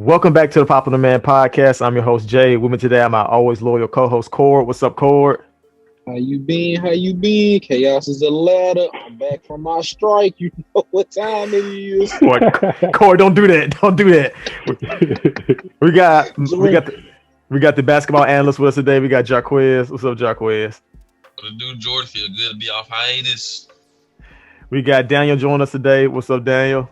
Welcome back to the Popular Man Podcast. I'm your host, Jay. With me today, I'm my always loyal co-host, Cord. What's up, Cord? How you been? How you been? Chaos is a ladder. I'm back from my strike. You know what time it is. Cord, don't do that. Don't do that. We got the basketball analyst with us today. We got Jaquez. What's up, Jaquez? What to do, Jordan? Feel good to be off hiatus. We got Daniel joining us today. What's up, Daniel?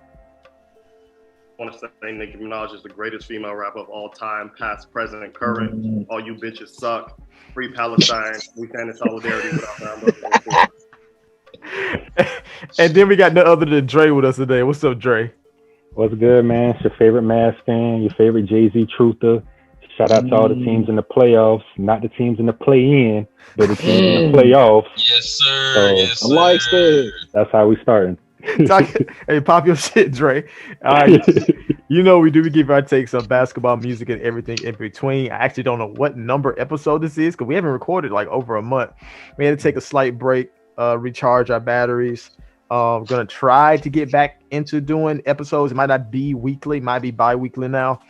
I want to say Nicki Minaj is the greatest female rapper of all time, past, present, and current. All you bitches suck. Free Palestine. We stand in solidarity with our And then we got none other than Dre with us today. What's up, Dre? What's good, man? It's your favorite Mavs fan, your favorite Jay-Z truther. Shout out to all the teams in the playoffs, not the teams in the play-in, but the teams in the playoffs. Yes, sir. So, yes, sir. I like that. That's how we starting. Hey, pop your shit, Dre. All right. You know we do. We give our takes on basketball, music, and everything in between. I actually don't know what number episode this is because we haven't recorded like over a month. We had to take a slight break, recharge our batteries. We're gonna try to get back into doing episodes. It might not be weekly, might be bi-weekly now,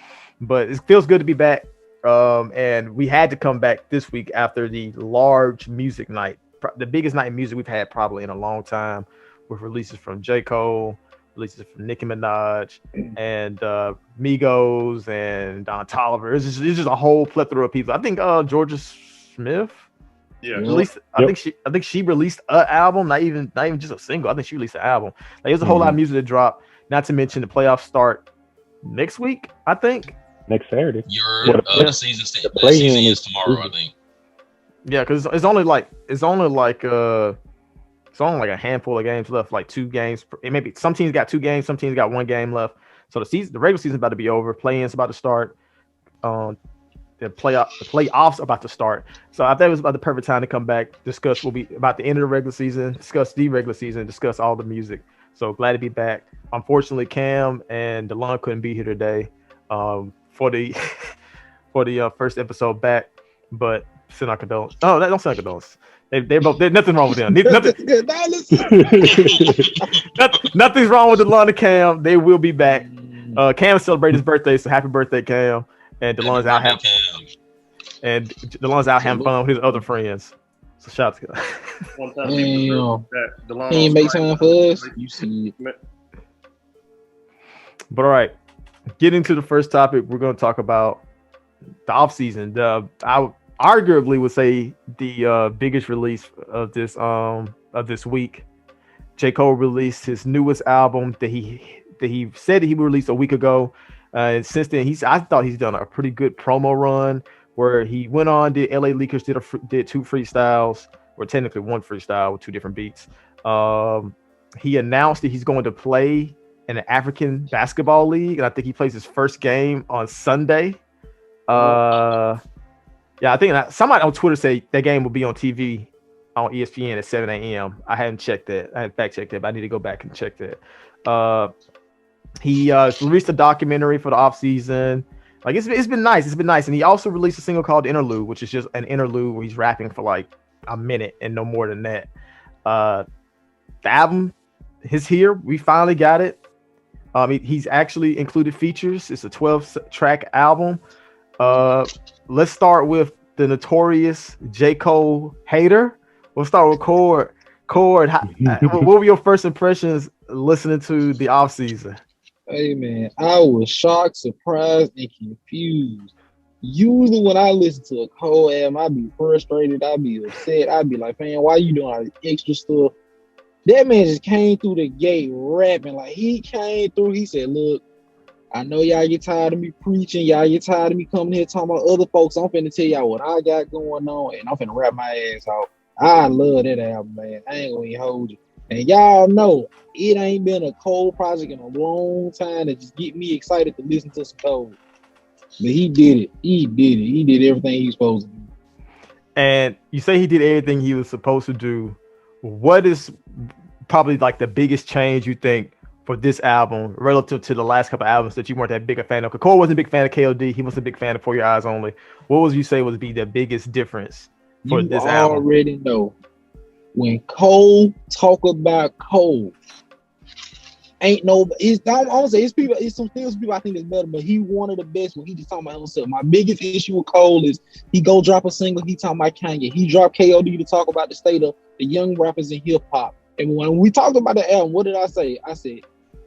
but it feels good to be back. And we had to come back this week after the large music night, the biggest night in music we've had probably in a long time, with releases from J. Cole, releases from Nicki Minaj, and Migos, and Don Toliver. It's just a whole plethora of people. I think Georgia Smith released. I think she released an album, not even just a single. I think she released an album. Like, there's a whole lot of music to drop. Not to mention the playoffs start next week. I think Next Saturday. The season is tomorrow, I think. Yeah, because it's only like a handful of games left, like 2 games. Maybe some teams got 2 games, some teams got 1 game left. So the regular season's about to be over. Play-in's about to start. The playoffs about to start. So I thought it was about the perfect time to come back. We'll be about the end of the regular season. Discuss the regular season. Discuss all the music. So glad to be back. Unfortunately, Cam and DeLon couldn't be here today for the first episode back. But send our condolences. Oh, don't send our condolences. They're both. There's nothing wrong with them. Nothing's wrong with DeLon and Cam. They will be back. Cam celebrated his birthday, so happy birthday, Cam. And DeLon's out having fun with his other friends. So shout out to him. One time He ain't make time for us. You see it. But all right, getting to the first topic, we're going to talk about the offseason. I arguably would say the biggest release of this week. J. Cole released his newest album that he said he would release a week ago. And since then, I thought he's done a pretty good promo run where he went on, did LA Leakers, did 2 freestyles, or technically 1 freestyle with 2 different beats. He announced that he's going to play in an African basketball league, and I think he plays his first game on Sunday. Yeah, I think somebody on Twitter said that game will be on TV on ESPN at 7 a.m. I hadn't checked that. I hadn't fact checked that, but I need to go back and check that. He released a documentary for the offseason. Like, it's been nice. It's been nice. And he also released a single called Interlude, which is just an interlude where he's rapping for like a minute and no more than that. The album is here. We finally got it. He's actually included features. It's a 12-track album. Let's start with the notorious J. Cole hater. We'll start with Cord. Cord, what were your first impressions listening to the offseason? Hey, man, I was shocked, surprised, and confused. Usually when I listen to a Cole album, I'd be frustrated. I'd be upset. I'd be like, man, why you doing all this extra stuff? That man just came through the gate rapping. Like, he came through. He said, look, I know y'all get tired of me preaching. Y'all get tired of me coming here talking about other folks. I'm finna tell y'all what I got going on, and I'm finna rap my ass off. I love that album, man. I ain't gonna even hold you. And y'all know it ain't been a Cole project in a long time to just get me excited to listen to some Cole. But he did it. He did everything he was supposed to do. And you say he did everything he was supposed to do. What is probably like the biggest change you think for this album relative to the last couple of albums that you weren't that big a fan of? Because Cole wasn't a big fan of KOD. He wasn't a big fan of For Your Eyes Only. What would you say would be the biggest difference for this album? You already know. When Cole talk about Cole, Ain't no, it's I don't say it's people, it's some things people I think is better, but he one of the best when he just talking about himself. My biggest issue with Cole is he go drop a single, he talking about Kanye. He dropped KOD to talk about the state of the young rappers in hip hop. And when we talked about the album, what did I say? I said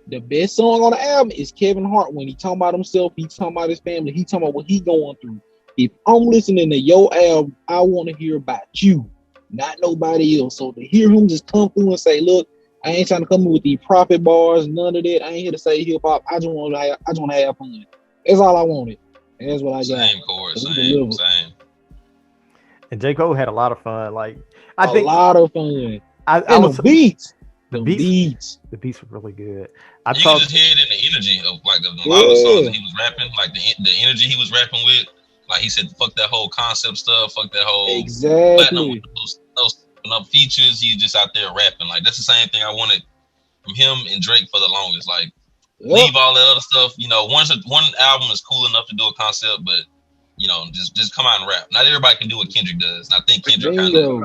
the best song on the album is Kevin Hart when he talking about himself, he talking about his family, he talking about what he going through. If I'm listening to your album, I want to hear about you, not nobody else. So to hear him just come through and say, look, I ain't trying to come with these profit bars, none of that. I ain't here to say hip hop. I just want to have fun. That's all I wanted. And that's what I got. Same chorus, same. And J. Cole had a lot of fun. Like a lot of fun. The beats. The beats were really good. You can just hear it in the energy of like a lot of the songs that he was rapping, like the energy he was rapping with. Like he said, fuck that whole concept stuff, fuck that whole exactly. Enough features, he's just out there rapping. Like that's the same thing I wanted from him and Drake for the longest. Like leave all that other stuff. You know, one album is cool enough to do a concept, but you know, just come out and rap. Not everybody can do what Kendrick does. And I think Kendrick kind of.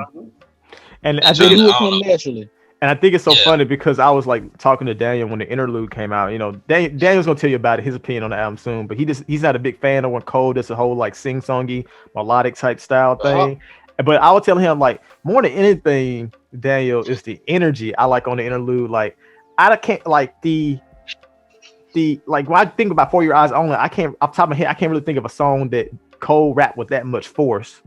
And I think it's naturally. And I think it's so funny because I was like talking to Daniel when the interlude came out. You know, Daniel's gonna tell you about his opinion on the album soon, but he's not a big fan of when Cole does the whole like sing-songy melodic type style thing. But I would tell him like more than anything, Daniel, is the energy I like on the interlude. Like I can't like the like when I think about For Your Eyes Only, I can't off the top of my head, I can't really think of a song that Cole rapped with that much force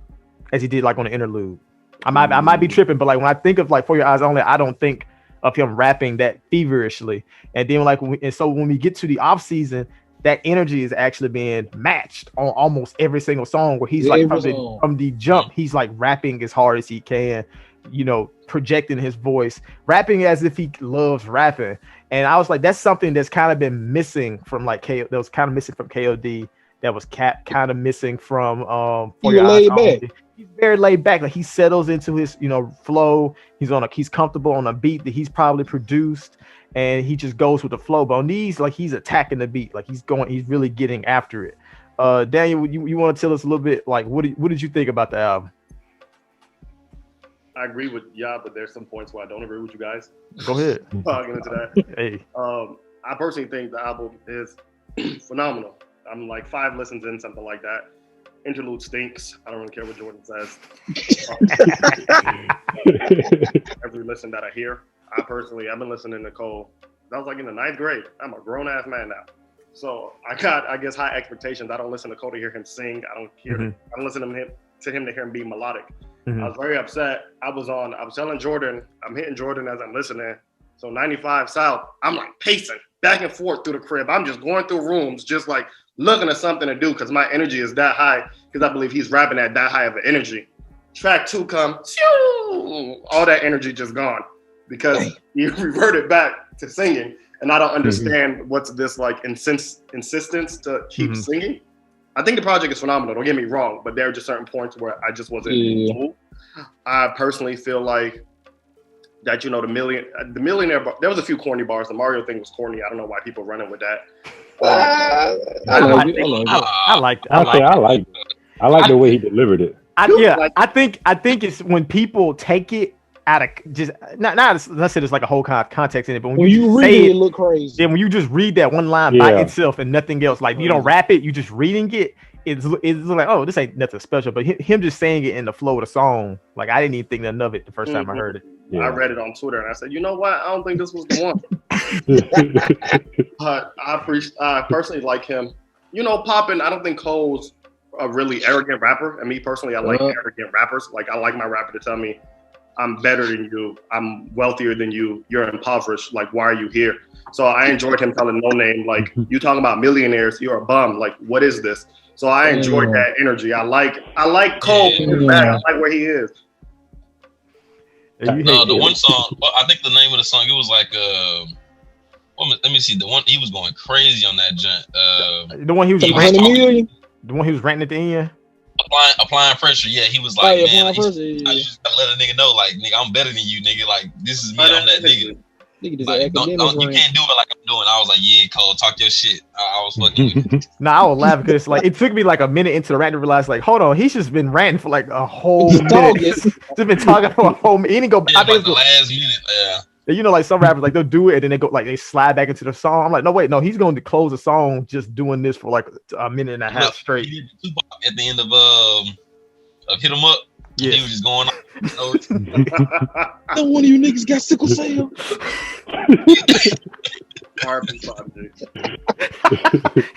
as he did like on the interlude. I might be tripping, but like when I think of like For Your Eyes Only, I don't think of him rapping that feverishly. And then like so when we get to the off season, that energy is actually being matched on almost every single song where he's like from the jump, he's like rapping as hard as he can, you know, projecting his voice, rapping as if he loves rapping. And I was like, that's something that's kind of been missing from like that was kind of missing from KOD, that was kind of missing from For Your Eyes Only. He's very laid back. Like he settles into his, you know, flow. He's comfortable on a beat that he's probably produced, and he just goes with the flow. But on these, like he's attacking the beat. Like he's really getting after it. Daniel, you want to tell us a little bit, like what did you think about the album? I agree with but there's some points where I don't agree with you guys. Go ahead. I'll get into that. Hey. I personally think the album is phenomenal. I'm like 5 listens in, something like that. Interlude stinks. I don't really care what Jordan says. Every listen that I hear, I've been listening to Cole. That was like in the 9th grade. I'm a grown ass man now, so I got, I guess, high expectations. I don't listen to Cole to hear him sing. I don't listen to him to hear him be melodic. I was very upset. I was telling Jordan, I'm hitting Jordan as I'm listening. So 95 South, I'm like pacing back and forth through the crib. I'm just going through rooms, just like looking at something to do because my energy is that high, because I believe he's rapping at that high of an energy. Track 2 come, all that energy just gone because he reverted back to singing, and I don't understand what's this like insistence to keep singing. I think the project is phenomenal, don't get me wrong, but there are just certain points where I just wasn't cool. I personally feel like that, you know, the millionaire, there was a few corny bars. The Mario thing was corny. I don't know why people running with that. I like the way he delivered it. I think it's when people take it out of just not let's say there's like a whole context in it, but when you read it, look crazy. Then when you just read that one line by itself and nothing else, like you don't rap it, you just reading it. It's like, oh, this ain't nothing special. But him just saying it in the flow of the song, like I didn't even think nothing of it the first time I heard it. I read it on Twitter and I said, you know what? I don't think this was the one. But I personally like him. You know, Poppin', I don't think Cole's a really arrogant rapper. And me personally, I like arrogant rappers. Like I like my rapper to tell me, I'm better than you, I'm wealthier than you, you're impoverished, like why are you here? So I enjoyed him telling No Name, like, you talking about millionaires, you're a bum, like what is this? So I enjoyed that energy. I like Cole, I like where he is. The one song, I think the name of the song, it was like let me see, the one he was going crazy on that joint. The one he was the one he was ranting at the end. Applying pressure, yeah. He was like, man, I just gotta let a nigga know, like, nigga, I'm better than you, nigga. Like, this is me, I'm that nigga. Like, you can't do it like I'm doing. I was like, yeah, Cole, talk your shit. I was fucking with you. I was laughing because like it took me like a minute into the rant to realize, like, hold on, he's just been ranting for like a whole minute. Just been talking for a whole minute. He didn't go. Yeah, I think like the last minute, You know, like some rappers, like they'll do it and then they go like they slide back into the song. I'm like, no, wait, no, he's going to close the song just doing this for like a minute and a half straight. He did Tupac at the end of Hit 'Em Up. Yeah, He was just going on. No one of you niggas got sickle cell.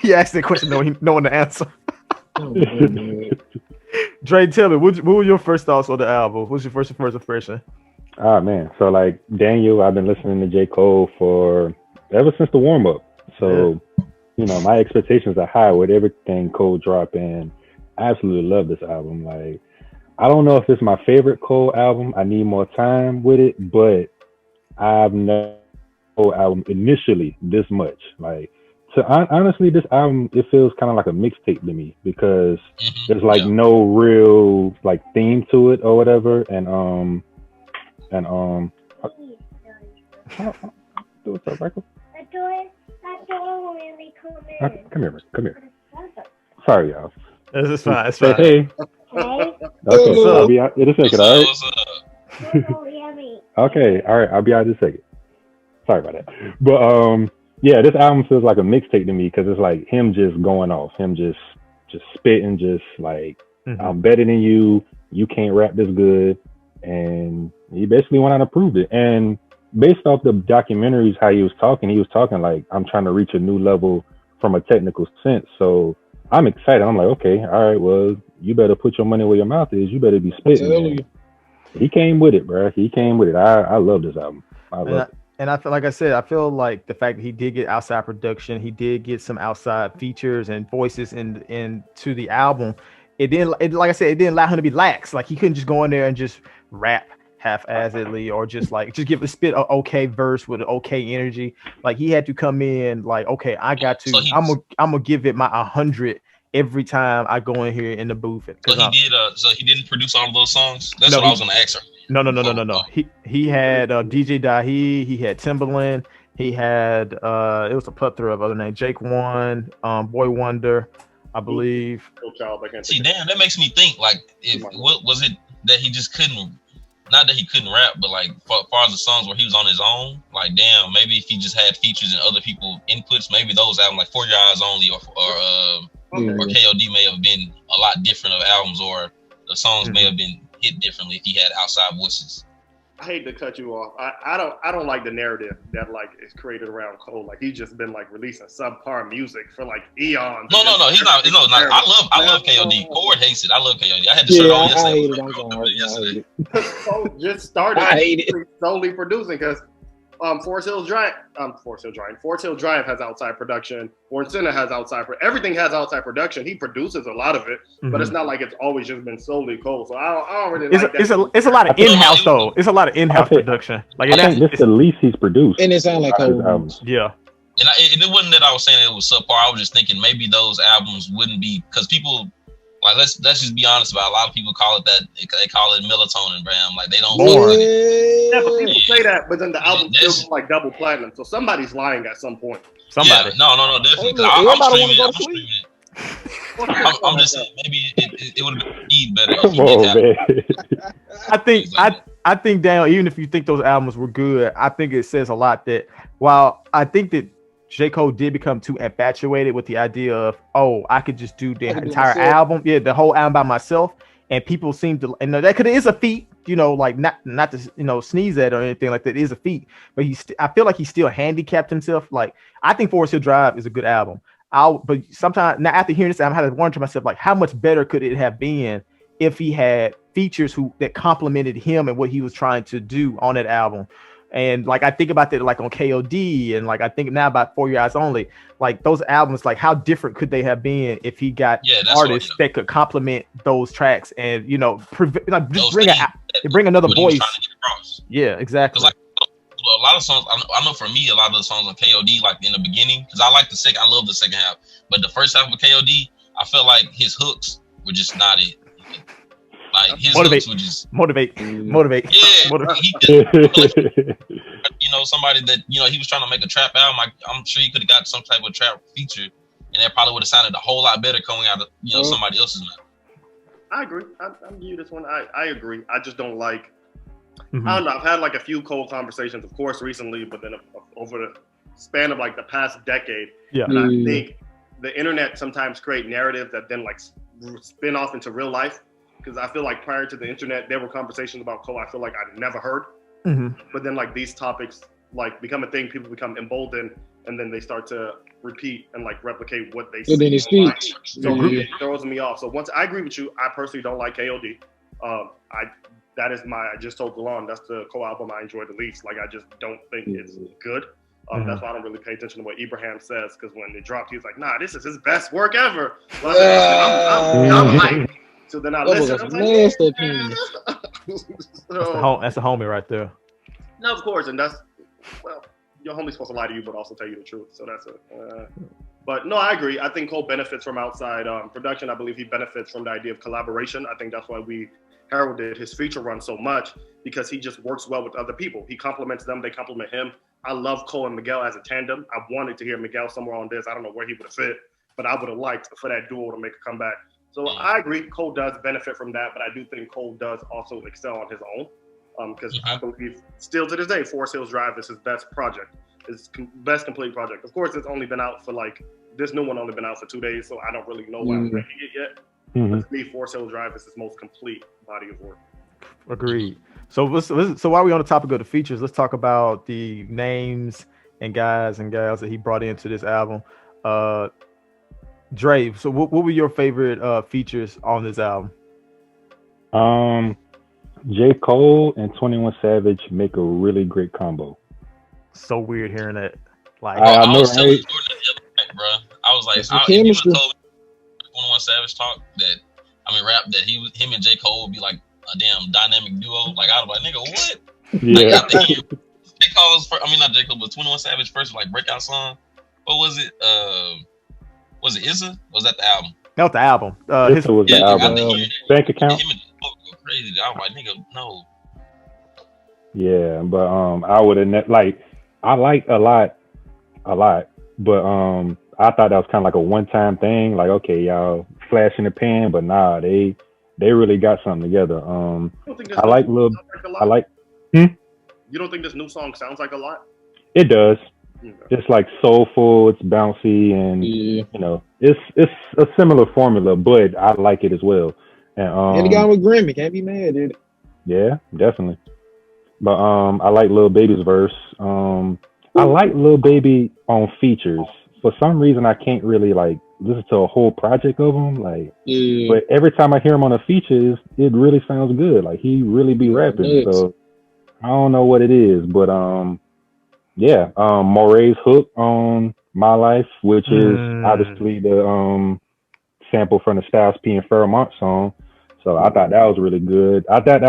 He asked that question knowing the answer. Oh, man. Dre, tell me, what were your first thoughts on the album? What's your first impression? Ah man, so like Daniel, I've been listening to J. Cole ever since the warm up. So, you know, my expectations are high with everything Cole dropped, and I absolutely love this album. Like, I don't know if it's my favorite Cole album. I need more time with it, but I've never Cole album initially this much. Like, so honestly, this album, it feels kind of like a mixtape to me because there's like no real like theme to it or whatever, and what's up, Michael? Come here. Sorry, y'all. This is fine. It's fine. Hey. Okay, I'll be out in a second. All right. Okay, all right. I'll be out in a second. Sorry about that. But yeah, this album feels like a mixtape to me because it's like him just going off, him just spitting, just like I'm better than you. You can't rap this good, and he basically went out and proved it. And based off the documentaries, how he was talking like, I'm trying to reach a new level from a technical sense. So I'm excited. I'm like, okay, all right, well, you better put your money where your mouth is. You better be spitting. He came with it, bro. He came with it. I love this album. I love it. And I feel like I said, I feel like the fact that he did get outside production, he did get some outside features and voices into the album. Like I said, it didn't allow him to be lax. Like he couldn't just go in there and just rap half-assedly or just give a spit an okay verse with an okay energy. Like he had to come in like, okay, I got to. I'm gonna give it my 100 every time I go in here in the booth. So he didn't produce all of those songs. That's what I was gonna ask her. No. He had DJ Dahi. He had Timbaland. He had it was a plethora of other names. Jake One, Boy Wonder, I believe. See, damn, that makes me think like, what was it that he just couldn't? Not that he couldn't rap, but like as far as the songs where he was on his own, like damn, maybe if he just had features and other people inputs, maybe those albums like For Your Eyes Only or KOD may have been a lot different of albums, or the songs may have been hit differently if he had outside voices. I hate to cut you off. I don't like the narrative that like is created around Cole. Like he's just been like releasing subpar music for like eons. No, he's not. No, I love KOD. Cord hates it. I love KOD. I had to shirt on yesterday. Cole just started solely producing because Forest Hill Drive has outside production. Born Sinner has outside. Everything has outside production. He produces a lot of it, but it's not like it's always just been solely Cole. So I don't really like that. It's a lot of in-house though. It's a lot of in-house production. Like I think this is the least he's produced. And it sounds like Cole albums. Yeah. And it wasn't that I was saying it was subpar. I was just thinking maybe those albums wouldn't be, because people. Like let's just be honest about it. A lot of people call it that. They call it melatonin, Bram. Like they don't. Yeah, but people say that, but then the album still like double platinum. So somebody's lying at some point. Somebody. Yeah, no, definitely. I'm streaming it. I'm just saying maybe it would have been better. I think Daniel, even if you think those albums were good, I think it says a lot that while I think that J. Cole did become too infatuated with the idea of, I could just do the entire album, the whole album by myself, and people seem to, and that is a feat, like not to sneeze at or anything like that. It is a feat, but I feel like he still handicapped himself. Like I think Forest Hill Drive is a good album. But sometimes now after hearing this, I'm having to wonder to myself, like how much better could it have been if he had features that complemented him and what he was trying to do on that album. And like I think about that like on KOD, and like I think now about For Your Eyes Only, like those albums, like how different could they have been if he got artists that could complement those tracks and bring another voice. Yeah, exactly. Like a lot of songs, I know for me, a lot of the songs on KOD, like in the beginning, because I love the second half, but the first half of KOD, I felt like his hooks were just not it. Like his hooks would just motivate. Yeah, he just, somebody that he was trying to make a trap album. I'm sure he could have got some type of trap feature, and that probably would have sounded a whole lot better coming out of somebody else's mouth. I agree. I'm you this one. I agree. I just don't like Mm-hmm. I don't know. I've had like a few Cole conversations, of course, recently, but then over the span of like the past decade. Yeah. And I think the internet sometimes create narratives that then like spin off into real life. Because I feel like prior to the internet, there were conversations about Cole I feel like I'd never heard. Mm-hmm. But then like these topics like become a thing, people become emboldened, and then they start to repeat and like replicate what they see. Then it speaks. So it throws me off. So once I agree with you, I personally don't like KOD. I just told Galon, that's the Cole album I enjoy the least. Like I just don't think it's good. That's why I don't really pay attention to what Ibrahim says, because when it dropped, he was like, "Nah, this is his best work ever." I'm hyped. So then I listened. I was like, That's a homie right there. No, of course, and that's your homie's supposed to lie to you, but also tell you the truth. So that's it. But no, I agree. I think Cole benefits from outside production. I believe he benefits from the idea of collaboration. I think that's why we heralded his feature run so much, because he just works well with other people. He compliments them, they compliment him. I love Cole and Miguel as a tandem. I wanted to hear Miguel somewhere on this. I don't know where he would have fit, but I would have liked for that duo to make a comeback. So I agree, Cole does benefit from that, but I do think Cole does also excel on his own, because I believe still to this day, Forest Hills Drive is his best project, his best complete project. Of course, it's only been out for like, this new one only been out for 2 days, so I don't really know why I'm ranking it yet. But to me, Forest Hills Drive is his most complete body of work. Agreed. So while we're on the topic of the features, let's talk about the names and guys and gals that he brought into this album. Dre, so what were your favorite features on this album? J. Cole and 21 Savage make a really great combo. So weird hearing that. Like, I know, was right? Bro, I was like, It's if the you would chemistry. have told me 21 Savage talk that, rap that him and J. Cole would be like a damn dynamic duo, like I'd be like, nigga, what? Yeah. Like, after J. Cole's first, not J. Cole, but 21 Savage first like breakout song. What was it? Was it Issa? Was that the album? that was the album. This was the album. Bank account. Him and J. Cole go crazy. I was like, nigga, no. Yeah, but I would have I liked a lot, but I thought that was kind of like a one-time thing. Like, okay, y'all flash in the pan, but nah, they really got something together. I like little. I like. You don't think this new song sounds like a lot? It does. It's like soulful, it's bouncy, and you know, it's a similar formula, but I like it as well. And the guy with Grammy can't be mad at it. Yeah, definitely. But I like Lil Baby's verse. I like Lil Baby on features. For some reason, I can't really like listen to a whole project of him. But every time I hear him on the features, it really sounds good. Like he really be rapping. So I don't know what it is, but Moray's hook on My Life, which is obviously the sample from the Styles P and Fairmont song. So I thought that was really good. I thought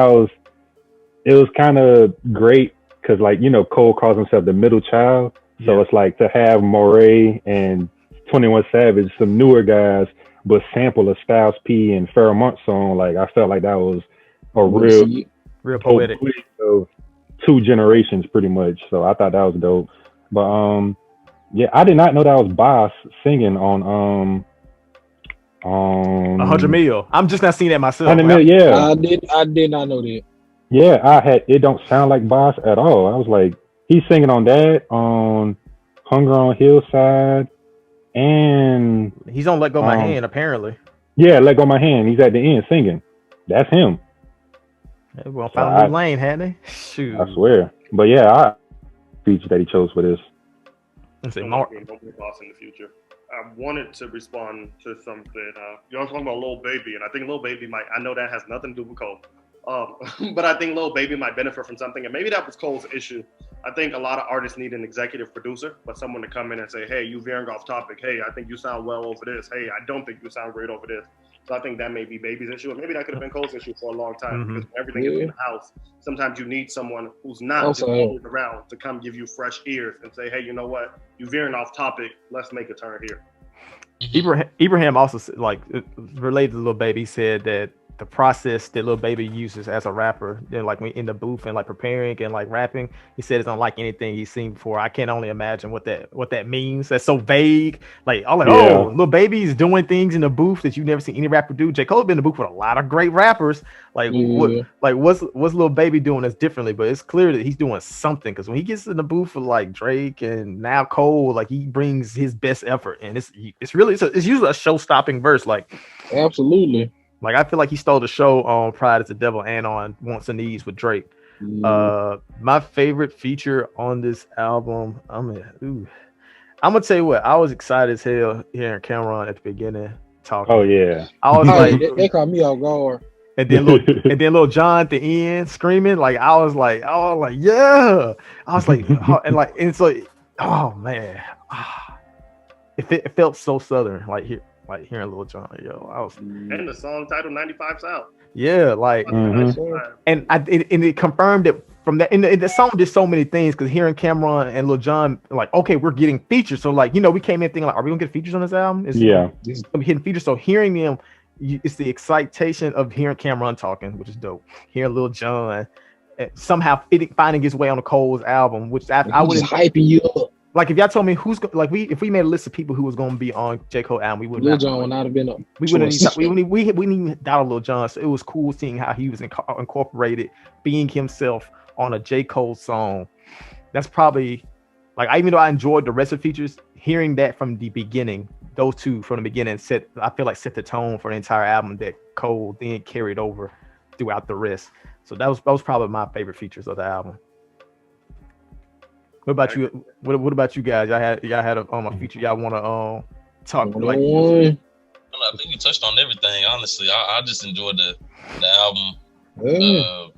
it was kind of great because, like, you know, Cole calls himself the middle child. So it's like to have Moray and 21 Savage, some newer guys, but sample a Styles P and Fairmont song. Like, I felt like that was a real poetic of two generations pretty much. So I thought that was dope. But I did not know that was Boss singing on 100 Mil. I'm just not seeing that myself. 100 Mil, yeah. I did not know that. Yeah, it don't sound like Boss at all. I was like, he's singing on that, on Hunger on Hillside, and he's on Let Go My Hand, apparently. Yeah, Let Go My Hand. He's at the end singing. That's him. Everyone found a new lane, hadn't they? Shoot. I swear. But yeah, I feature that he chose for this. Let's say Mark. Boss in the future. I wanted to respond to something. You're talking about Lil Baby, and I think Lil Baby might. I know that has nothing to do with Cole, but I think Lil Baby might benefit from something, and maybe that was Cole's issue. I think a lot of artists need an executive producer, but someone to come in and say, "Hey, you veering off topic. Hey, I think you sound well over this. Hey, I don't think you sound great over this." So I think that may be Baby's issue, and maybe that could have been Cole's issue for a long time because everything is in the house. Sometimes you need someone who's not just always around to come give you fresh ears and say, "Hey, you know what? You veering off topic. Let's make a turn here." Ibrahim also, like, related to Lil Baby, said that the process that Lil Baby uses as a rapper, then like in the booth and like preparing and like rapping, he said it's unlike anything he's seen before. I can only imagine what that means. That's so vague. Like I'm like, oh, Lil Baby's doing things in the booth that you've never seen any rapper do. J. Cole's been in the booth with a lot of great rappers. Like what's Lil Baby doing that's differently? But it's clear that he's doing something, because when he gets in the booth with like Drake and now Cole, like he brings his best effort, and it's usually a show-stopping verse. Like absolutely. Like I feel like he stole the show on Pride is the Devil and on Wants and Needs with Drake. My favorite feature on this album, I'm gonna tell you what, I was excited as hell hearing Cameron at the beginning talking. Oh yeah, I was like, they caught me off guard. And then little John at the end screaming, like I was like, yeah. I was like, and so, oh man, it felt so Southern, like hearing Lil Jon, and the song title 95 South. Yeah, like, and it confirmed it from that. And the song did so many things, because hearing Cameron and Lil Jon, like, okay, we're getting features. So like, we came in thinking like, are we gonna get features on this album? It's gonna be hitting features. So hearing them, it's the excitation of hearing Cameron talking, which is dope. Hearing Lil Jon somehow finding his way on the Cole's album, which I would hyping you up. Like if y'all told me if we made a list of people who was going to be on J. Cole album, we wouldn't. Lil Jon would not have been up. We wouldn't even doubt Lil Jon. So it was cool seeing how he was incorporated, being himself on a J. Cole song. That's probably even though I enjoyed the rest of the features, hearing that from the beginning, those two from the beginning set the tone for the entire album that Cole then carried over throughout the rest. So that was probably my favorite features of the album. What about you? What about you guys? Y'all had a feature y'all want to talk like? I think we touched on everything. Honestly, I just enjoyed the album, the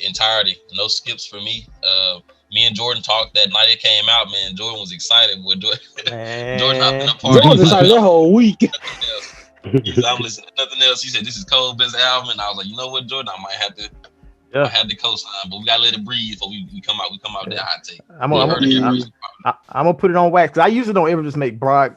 entirety. No skips for me. Me and Jordan talked that night it came out. Man, Jordan was excited. Jordan hopped in the party. Jordan was excited that whole week. I'm listening to nothing else. He said this is Cole's best album, and I was like, you know what, Jordan, I might have to. I had the cosign, but we gotta let it breathe before we come out. We come out with that hot take. I'm gonna put it on wax, because I usually don't ever just make broad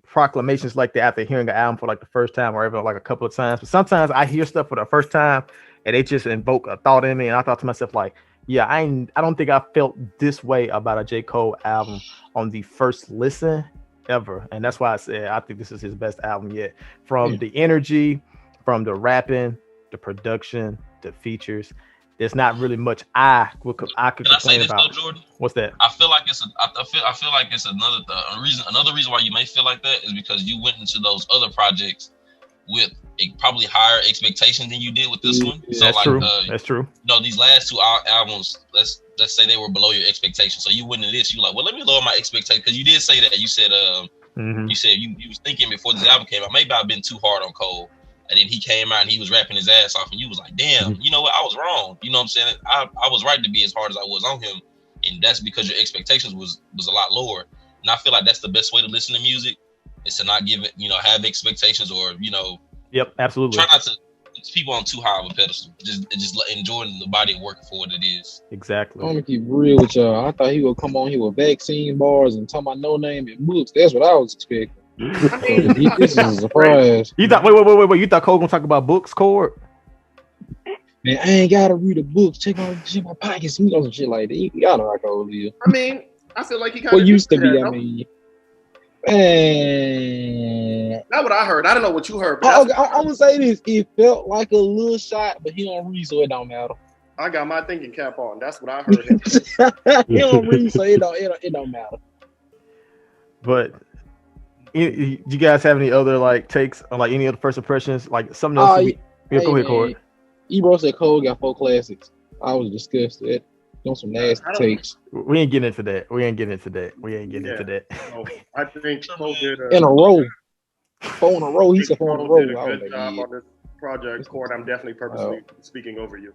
proclamations like that after hearing an album for like the first time or ever like a couple of times. But sometimes I hear stuff for the first time and they just invoke a thought in me, and I thought to myself like, yeah, I don't think I felt this way about a J. Cole album on the first listen ever, and that's why I said I think this is his best album yet. From the energy, from the rapping, the production, the features. There's not really much I could complain about. Though, Jordan? What's that? I feel like it's another reason why you may feel like that is because you went into those other projects with probably higher expectations than you did with this one. So that's true. That's true. These last two albums, let's say they were below your expectations. So you went into this, you like, well, let me lower my expectations, because you did say that. You said you said you was thinking before this album came out, maybe I've been too hard on Cole. And then he came out and he was rapping his ass off, and you was like, damn, you know what? I was wrong. You know what I'm saying? I was right to be as hard as I was on him. And that's because your expectations was a lot lower. And I feel like that's the best way to listen to music, is to not give it, have expectations, or, Yep, absolutely. Try not to put people on too high of a pedestal. Just enjoying the body of work for what it is. Exactly. I'm gonna keep real with y'all. I thought he would come on here with vaccine bars and talk about no name and books. That's what I was expecting. This is a surprise. You thought wait. You thought Cole gonna talk about books, Cord? Man, I ain't gotta read a book. Check my pockets, some shit like that. Y'all know how Cole is. I mean, I feel like he kind of used to be. I mean, man, that's what I heard. I don't know what you heard. I'm gonna say this: it felt like a little shot, but he don't read, so it don't matter. I got my thinking cap on. That's what I heard. He don't read, so it don't matter. But. Do you guys have any other takes on any other first impressions, like something else? Go ahead, Corey. Ebro said Cole got 4 classics. I was disgusted. Doing some nasty takes. We ain't getting into that. So I think Cole did in a row. 4 in a row. He said 4 in a row. Did a good job on this project, Cord. I'm definitely purposely speaking over you.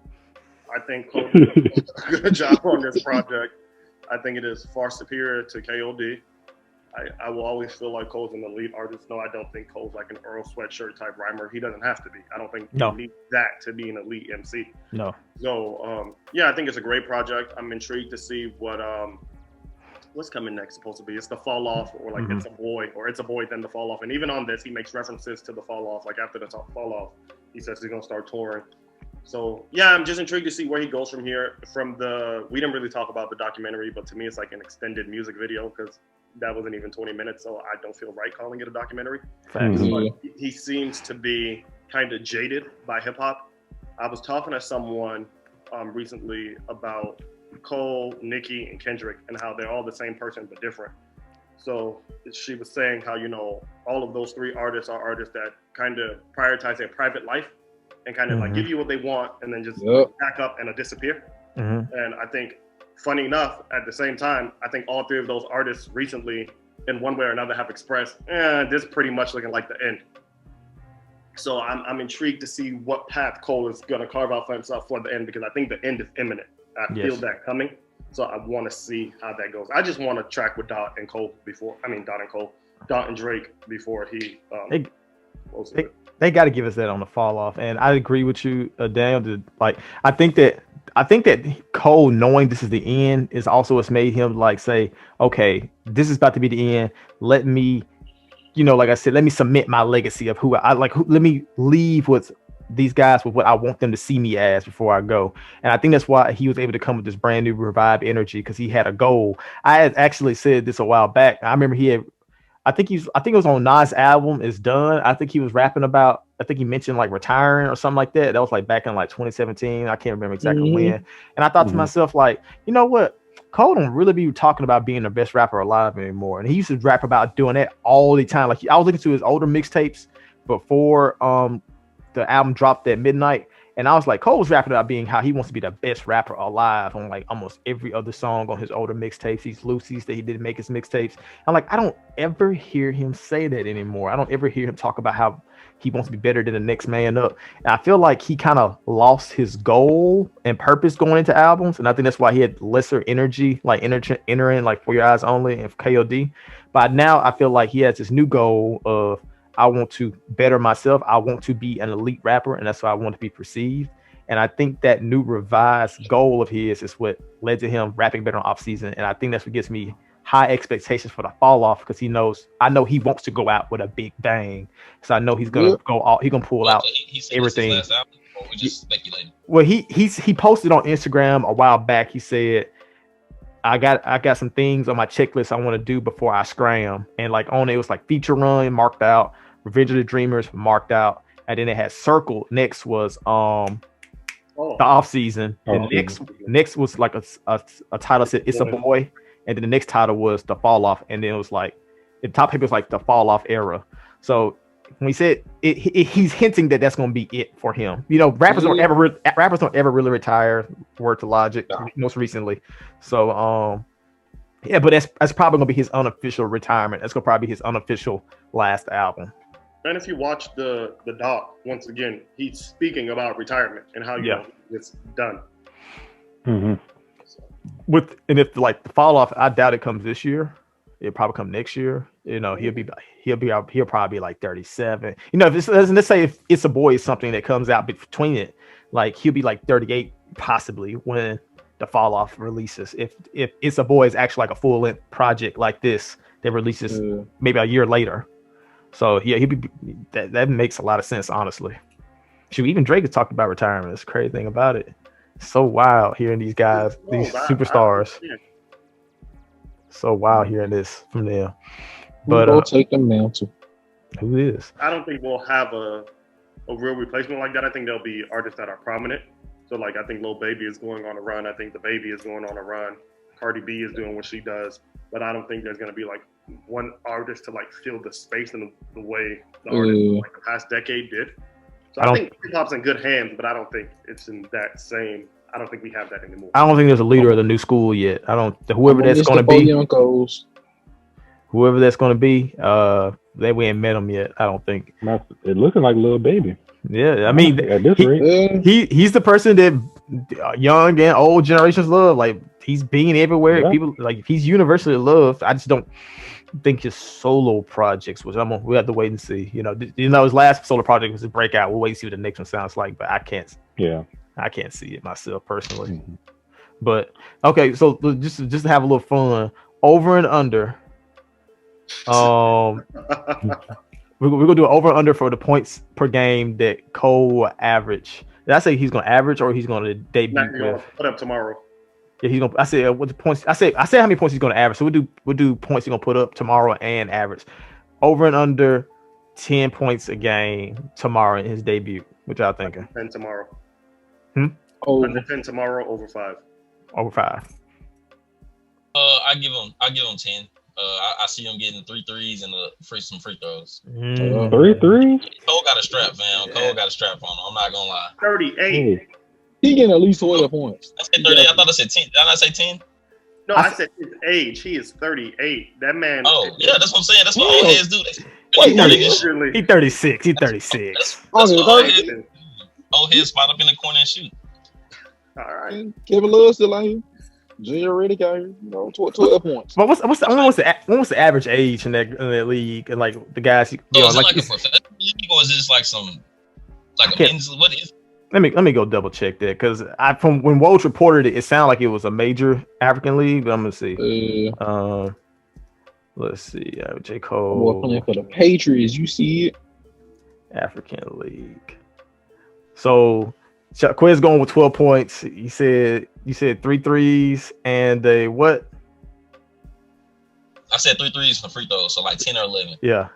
I think Cole did a good job on this project. I think it is far superior to KOD. I will always feel like Cole's an elite artist. No, I don't think Cole's like an Earl Sweatshirt type rhymer. He doesn't have to be. I don't think you need that to be an elite MC. No. So, I think it's a great project. I'm intrigued to see what's coming next supposed to be. It's the fall off, or it's a boy, or it's a boy then the fall off. And even on this, he makes references to the fall off, like after the fall off. he says he's gonna start touring. So yeah, I'm just intrigued to see where he goes from here. We didn't really talk about the documentary, but to me, it's like an extended music video because that wasn't even 20 minutes, so I don't feel right calling it a documentary. Mm-hmm. But he seems to be kind of jaded by hip hop. I was talking to someone recently about Cole, Nicki, and Kendrick and how they're all the same person but different. So she was saying how, all of those three artists are artists that kind of prioritize their private life and kind of like give you what they want and then just back up and disappear. And I think, funny enough, at the same time, I think all three of those artists recently, in one way or another, have expressed, this pretty much looking like the end. So I'm intrigued to see what path Cole is going to carve out for himself for the end, because I think the end is imminent. I feel that coming. So I want to see how that goes. I just want to track with Dot and Drake before he they got to give us that on the fall off. And I agree with you, Daniel. Like, I think that Cole knowing this is the end is also what's made him like say, okay, this is about to be the end. Let me, like I said, let me cement my legacy of who I like. Let me leave with these guys with what I want them to see me as before I go. And I think that's why he was able to come with this brand new revived energy, because he had a goal. I had actually said this a while back. I remember I think it was on Nas' album It's Done. I think he was rapping about, I think he mentioned like retiring or something like that. That was like back in like 2017. I can't remember exactly when. And I thought to myself, like, you know what? Cole don't really be talking about being the best rapper alive anymore. And he used to rap about doing that all the time. Like, I was looking to his older mixtapes before the album dropped at midnight. And I was like, Cole was rapping about being how he wants to be the best rapper alive on like almost every other song on his older mixtapes, these Lucy's that he didn't make his mixtapes. I'm like, I don't ever hear him say that anymore. I don't ever hear him talk about how he wants to be better than the next man up. And I feel like he kind of lost his goal and purpose going into albums. And I think that's why he had lesser energy, like entering like For Your Eyes Only and KOD. But now I feel like he has this new goal of, I want to better myself. I want to be an elite rapper, and that's why I want to be perceived. And I think that new revised goal of his is what led to him rapping better on off season. And I think that's what gives me high expectations for the fall off, because I know he wants to go out with a big bang. So I know he's gonna go all, he's gonna pull out everything. Last album, or we just speculating? Well, he posted on Instagram a while back. He said, I got some things on my checklist I want to do before I scram. And like on it was like Feature Run marked out, Revenge of the Dreamers marked out, and then it had circled. Next was the off season. And next was like a title said It's a Boy, and then the next title was the fall off, and then it was like the top paper was like the fall off era. So when he said he's hinting that that's going to be it for him. Rappers don't ever really retire. Word to Logic, most recently. So yeah, but that's probably going to be his unofficial retirement. That's going to probably be his unofficial last album. And if you watch the doc, once again, he's speaking about retirement and how it's done. If like the fall off, I doubt it comes this year. It'll probably come next year. He'll probably be like 37. Let's say if It's a Boy is something that comes out between it, like he'll be like 38 possibly when the fall off releases. If It's a Boy is actually like a full length project like this that releases maybe a year later. So yeah, that makes a lot of sense, honestly. Shoot, even Drake has talked about retirement. It's the crazy thing about it. It's so wild hearing these guys, these superstars. So wild hearing this from them. But we'll take the mantle. Who is? I don't think we'll have a real replacement like that. I think there'll be artists that are prominent. So like, I think Lil Baby is going on a run. I think The Baby is going on a run. Cardi B is doing what she does. But I don't think there's going to be like one artist to like fill the space in the way the artists like the past decade did. So I think hip hop's in good hands, but I don't think it's in that same. I don't think we have that anymore. I don't think there's a leader of the new school yet. Whoever that's going to be, we ain't met him yet. I don't think. It looking like Lil Baby. Yeah, I mean, at this rate, he's the person that young and old generations love. Like, he's being everywhere. Yeah. People like, he's universally loved. I just don't think his solo projects was. We have to wait and see. His last solo project was a breakout. We'll wait and see what the next one sounds like. But I can't. Yeah, I can't see it myself personally. Mm-hmm. But okay, so just to have a little fun, over and under. We're gonna do an over under for the points per game that Cole will average. Did I say he's gonna average or he's gonna debut Not gonna with? put up tomorrow. Yeah, he's gonna. I said what the points. I say how many points he's gonna average. So we'll do points he's gonna put up tomorrow and average. Over and under 10 points a game tomorrow in his debut. What y'all thinking? 10 tomorrow. Over. 10 tomorrow, over 5. Over 5. I give him 10. I see him getting 3 threes and some free throws. 3 threes? Cole got a strap, fam. Cole got a strap on him. I'm not gonna lie. 38. Hey. He getting at least 12 points. I said 38. I thought I said 10. Did I not say 10? No, I said his age. He is 38. That man. Oh, yeah, that's what I'm saying. That's what old heads do. He's 36. He's 36. That's what old heads spot up in the corner and shoot. All right. Kevin Love still out here. Junior Reddick out here. 12 points. But what's the average age in that league and like the guys? Is it like a professional league or is it just like a men's? What is? Let me go double check that because from when Woj reported it, it sounded like it was a major African league. But I'm gonna see. Let's see. J. Cole. Boy playing for the Patriots. You see it. African League. So Quiz going with 12 points. You said 3 threes and a what? I said 3 threes for free throws, so like 10 or 11. Yeah.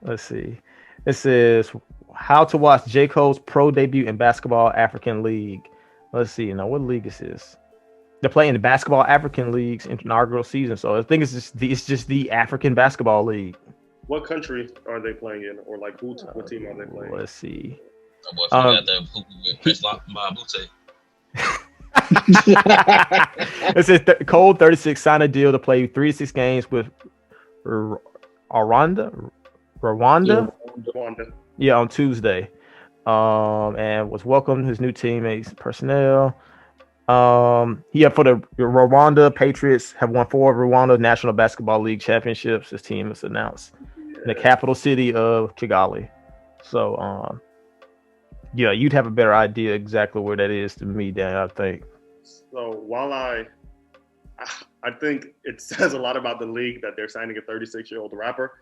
Let's see. It says how to watch J. Cole's pro debut in basketball African League. Let's see. Now, what league is this? They're playing the basketball African League's inaugural season, so I think it's just the African basketball league. What country are they playing in, or like what team are they playing? Let's see. My boy got that hooping with Chris Mabute. It says Cole 36 signed a deal to play 3 to 6 games with Rwanda. Yeah, on Tuesday. And was welcomed his new teammates, personnel. For the Rwanda Patriots have won 4 Rwanda National Basketball League championships. His team is announced in the capital city of Kigali. So, yeah, you'd have a better idea exactly where that is to me, Dan, I think. So while I think it says a lot about the league that they're signing a 36-year-old rapper.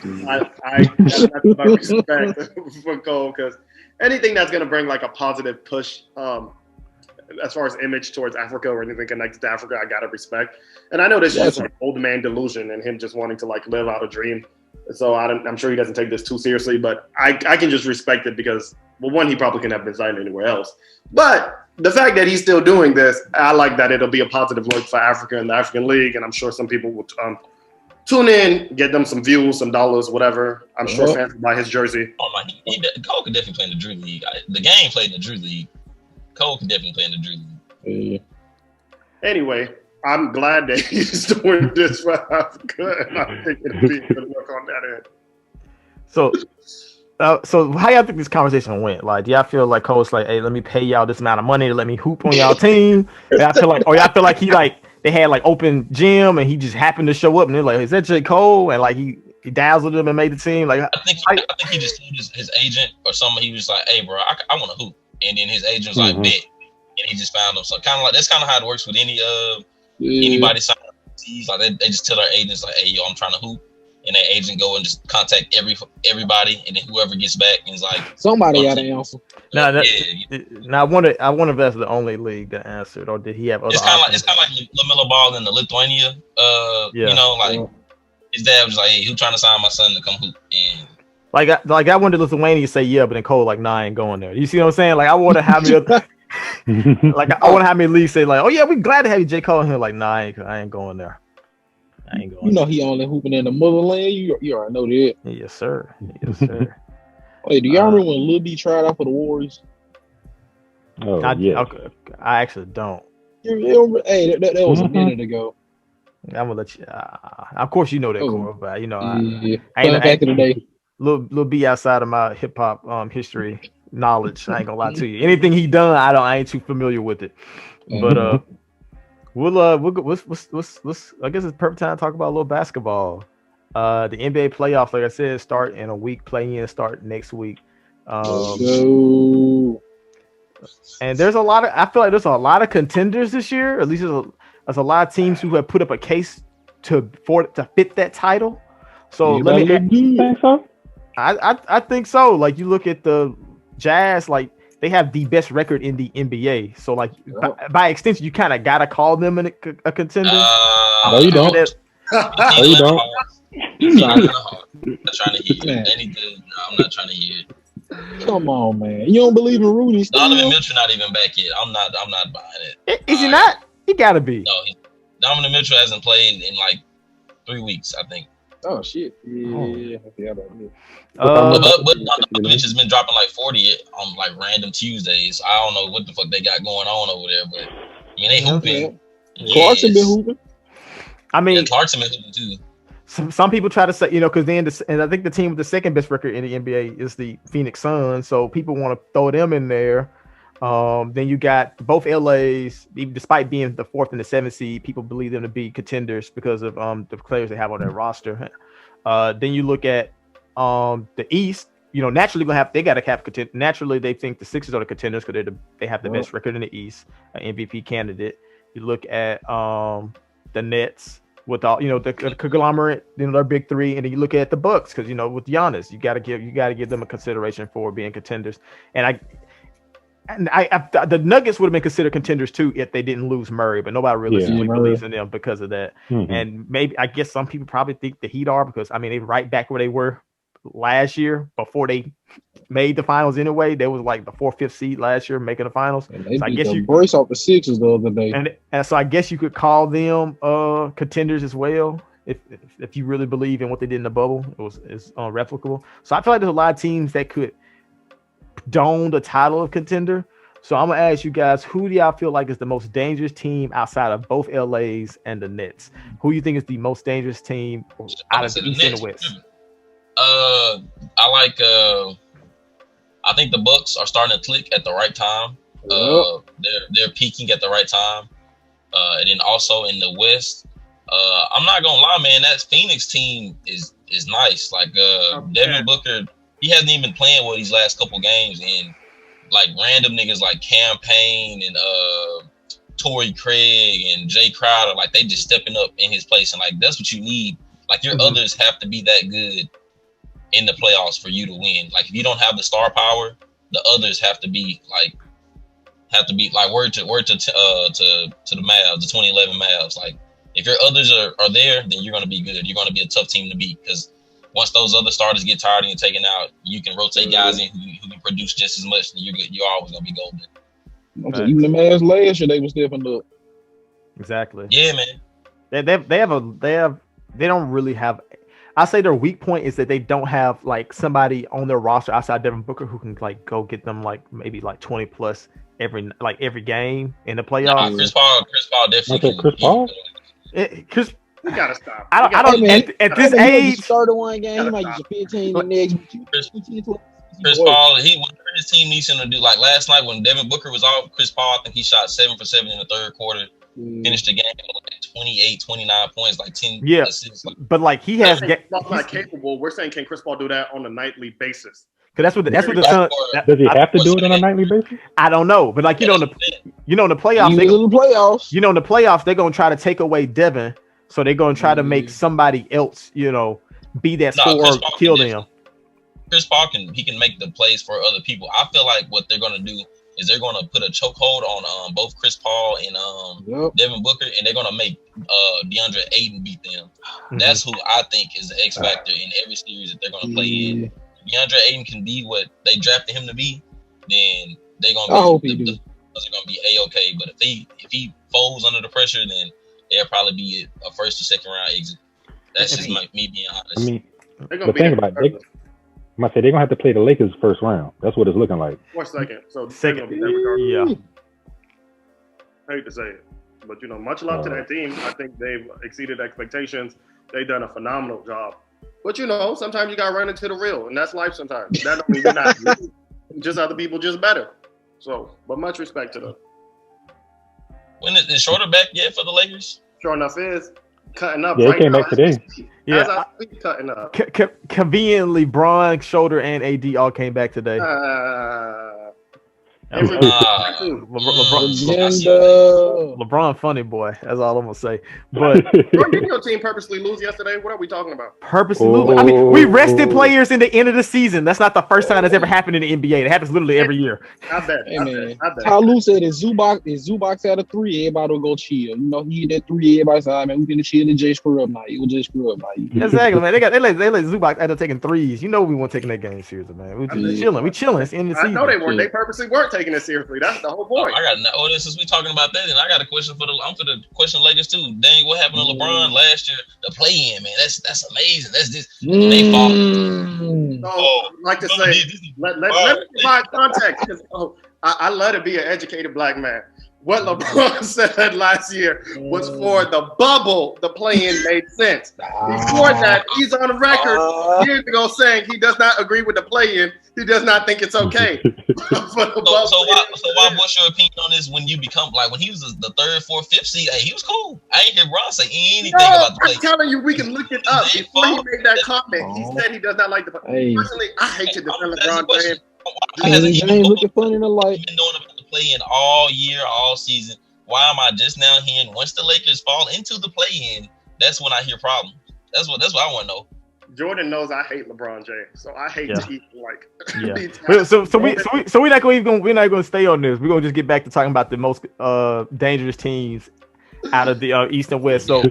That's my respect for Cole, because anything that's going to bring like a positive push as far as image towards Africa or anything connected to Africa, I got to respect. And I know this is just like old man delusion and him just wanting to like live out a dream. So I'm sure he doesn't take this too seriously, but I can just respect it because, well, one, he probably couldn't have been signed anywhere else. But the fact that he's still doing this, I like that it'll be a positive look for Africa and the African League. And I'm sure some people will tune in, get them some views, some dollars, whatever. I'm sure fans will buy his jersey. Oh my, Cole could definitely play in the Drew League. The game played in the Drew League. Cole could definitely play in the Drew League. Anyway, I'm glad that he's doing this for Africa, and I think it'll be good work on that end. So how y'all think this conversation went? Like, do y'all feel like Cole's like, hey, let me pay y'all this amount of money to let me hoop on y'all team? Y'all feel like he like they had like open gym and he just happened to show up and they're like, is that J. Cole? And like he dazzled him and made the team. Like I think he just told his agent or something. He was like, hey, bro, I want to hoop, and then his agent was like, bet, and he just found him. So kind of like that's kind of how it works with anybody signing up. Like they just tell their agents like, hey, yo, I'm trying to hoop. And that agent go and just contact everybody, and then whoever gets back is like somebody got an answer. Now I wonder if that's the only league that answered, or did he have other? It's kind of like LaMelo Ball in the Lithuania. You know, like his dad was like, "Hey, who trying to sign my son to come hoop?" And like I wanted Lithuania to say yeah, but then Cole like, nah, I ain't going there. You see what I'm saying? Like I wonder how many I wonder how many leagues say like, oh yeah, we glad to have you, J. Cole. And here like, nah, I ain't going there. You know he only hooping in the motherland. You already know that. Yes, sir. Yes, sir. Wait, do y'all remember when Lil B tried out for the Warriors? Oh, I actually don't. Hey, that was a minute ago. I'm gonna let you. Of course, you know that, Cora, but you know, I ain't back in the day. Little B outside of my hip hop history knowledge. I ain't gonna lie to you. Anything he done, I ain't too familiar with it. But We'll I guess it's perfect time to talk about a little basketball. The NBA playoffs, like I said, start in a week. Play-in start next week. And there's I feel like there's a lot of contenders this year. At least there's a lot of teams who have put up a case to fit that title. So I think so. Like you look at the Jazz, like they have the best record in the NBA. So like by extension, you kind of gotta call them a contender. No, you don't. No, you don't. I'm not trying to hear it. I'm not trying to hear it. Come on, man. You don't believe in Rudy? Donovan Mitchell not even back yet. I'm not buying it. Is he not? He gotta be. No, Donovan Mitchell hasn't played in like 3 weeks, I think. Oh shit! Yeah, but Donovan has been dropping like 40 on like random Tuesdays. I don't know what the fuck they got going on over there, but I mean they hooping. Clarkson been hooping. I mean, Clarkson been hooping too. Some people try to say, because and I think the team with the second best record in the NBA is the Phoenix Suns, so people want to throw them in there. Then you got both LAs, despite being the 4th and the 7th seed, people believe them to be contenders because of the players they have on their roster. Then you look at the East. Naturally they got to have contender. Naturally, they think the Sixers are the contenders because they have the best record in the East, an MVP candidate. You look at the Nets with all the conglomerate, their big three, and then you look at the Bucks because with Giannis, you got to give them a consideration for being contenders. And the Nuggets would have been considered contenders too if they didn't lose Murray, but nobody really believes in them because of that. Mm-hmm. And maybe I guess some people probably think the Heat are because they're right back where they were last year before they made the finals anyway. They was like the 4th, 5th seed last year making the finals. And they so I guess you brace off the Sixers the other day. And so I guess you could call them contenders as well if you really believe in what they did in the bubble. It's replicable. So I feel like there's a lot of teams that could don the title of contender. So I'm gonna ask you guys, who do y'all feel like is the most dangerous team outside of both LAs and the Nets? Who you think is the most dangerous team out of the East and the West? I think the Bucks are starting to click at the right time. They're peaking at the right time. And then also in the West, I'm not gonna lie, man, that Phoenix team is nice. Like Devin Booker, he hasn't even been playing well these last couple games, and like random niggas like Campaign and Torrey Craig and Jay Crowder, like they just stepping up in his place, and like that's what you need. Like your others have to be that good in the playoffs for you to win. Like if you don't have the star power, the others have to be like word to the Mavs, the 2011 Mavs. Like if your others are there, then you're gonna be good. You're gonna be a tough team to beat because once those other starters get tired and taken out, you can rotate guys in who can produce just as much, and you're always gonna be golden. Okay. Even the Mavs last year, they were stepping up. Exactly. Yeah, man. They don't really have. I say their weak point is that they don't have like somebody on their roster outside Devin Booker who can like go get them like maybe like 20 plus every game in the playoffs. Chris Paul definitely. Chris Paul. Chris. You gotta stop. I don't. At this age, started one game. He might use a 15 the next. Chris Paul, whatever his team needs him to do. Like last night when Devin Booker was off, Chris Paul, I think he shot 7 for 7 in the third quarter. Finished the game with like 28, 29 points, like 10 assists. But like he has not capable. We're saying, can Chris Paul do that on a nightly basis? Because that's what the Suns. Does he have to do it on a nightly basis? I don't know, but like in the playoffs, in the playoffs, they're gonna try to take away Devin, so they're gonna try to make somebody else, be that scorer, kill them. Chris Paul can make the plays for other people. I feel like what they're gonna do is they're gonna put a chokehold on both Chris Paul and Devin Booker, and they're gonna make DeAndre Ayton beat them. Mm-hmm. That's who I think is the X factor in every series that they're gonna play in. If DeAndre Ayton can be what they drafted him to be, then they're gonna be A-okay. But if he folds under the pressure, then they'll probably be a first or second round exit. That's just me being honest. I mean, the thing about it, I might say they're gonna have to play the Lakers first round. That's what it's looking like. Or second. So second. Yeah. I hate to say it, but much love to that team. I think they've exceeded expectations. They've done a phenomenal job. But sometimes you gotta run into the real, and that's life. Sometimes that don't mean you're not just other people, just better. So, but much respect to them. When is Shorter back yet for the Lakers? Sure enough, is cutting up. Yeah, he came back today. Yeah, cutting up. Conveniently, Braun, Shoulder, and AD all came back today. LeBron funny boy. That's all I'm gonna say. But didn't your team purposely lose yesterday? What are we talking about? Purposely lose? I mean, we rested players in the end of the season. That's not the first time that's ever happened in the NBA. It happens literally every year. I bet. How Lou said if Zubac had a 3, everybody would go chill. You know, he hit that 3, everybody said, man, we gonna chill and Jay screw up now. He will just screw up now. Exactly, man. They let Zubac end up taking 3s. You know we weren't taking that game seriously, man. We chilling. We chilling. It's the end of the season. I know they weren't. They purposely weren't taking it seriously. That's the whole point. Since we talking about that, and I got a question for the question Lakers too. Dang, what happened to LeBron last year? The play-in, man. That's amazing. That's this. They fall. So, like to say, let me provide context because I love to be an educated black man. What LeBron said last year was for the bubble, the play-in made sense. Before that, he's on the record years ago saying he does not agree with the play-in. He does not think it's okay. So why? What's your opinion on this? When you become when he was the 3rd, 4th, 5th seed, hey, he was cool. I ain't hear Ron say anything about the play. I'm telling you, we can look it up. Before he made that comment, he said he does not like the play. Personally, I hate to defend LeBron James. James looking funny in the light. Been knowing about the play-in all year, all season. Why am I just now hearing once the Lakers fall into the play-in? That's when I hear problems. That's what I want to know. Jordan knows I hate LeBron James, so I hate to eat we're not going to stay on this. We're going to just get back to talking about the most dangerous teams out of the East and West. So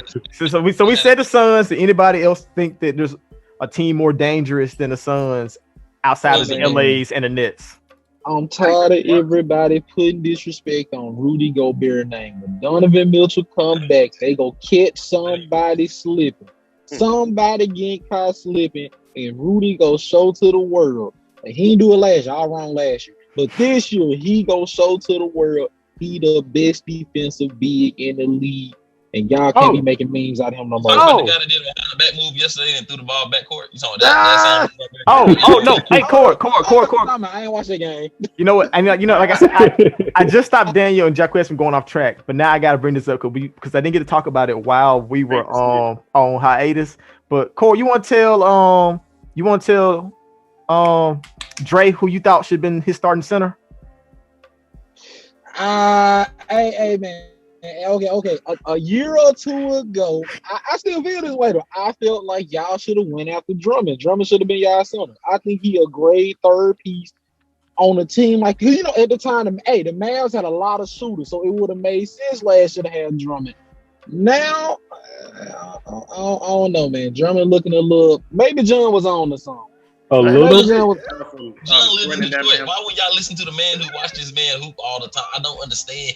we said the Suns. Did anybody else think that there's a team more dangerous than the Suns outside of the LAs and the Nets? I'm tired of everybody putting disrespect on Rudy Gobert name. When Donovan Mitchell come back, they go catch somebody slipping. Somebody getting caught slipping, and Rudy go show to the world. And he didn't do it last year. I wrong last year. But this year, he go show to the world he the best defensive big in the league. And y'all can't be making memes out of him no more. The guy that did a back move yesterday and threw the ball backcourt. You talking that? No. Hey, Court. I ain't watched that game. You know what? Like I said, I just stopped Daniel and Jacquez from going off track, but now I got to bring this up because I didn't get to talk about it while we were on hiatus. But Court, you want to tell Dre who you thought should have been his starting center? Hey, man. Okay. A year or two ago, I still feel this way though. I felt like y'all should have went after Drummond. Drummond should have been y'all center. I think he a great third piece on a team like at the time. The Mavs had a lot of shooters, so it would have made sense last year to have Drummond. Now, I don't know, man. Drummond looking a little. Maybe John was on the song. John lived in Detroit. Why would y'all listen to the man who watched this man hoop all the time? I don't understand.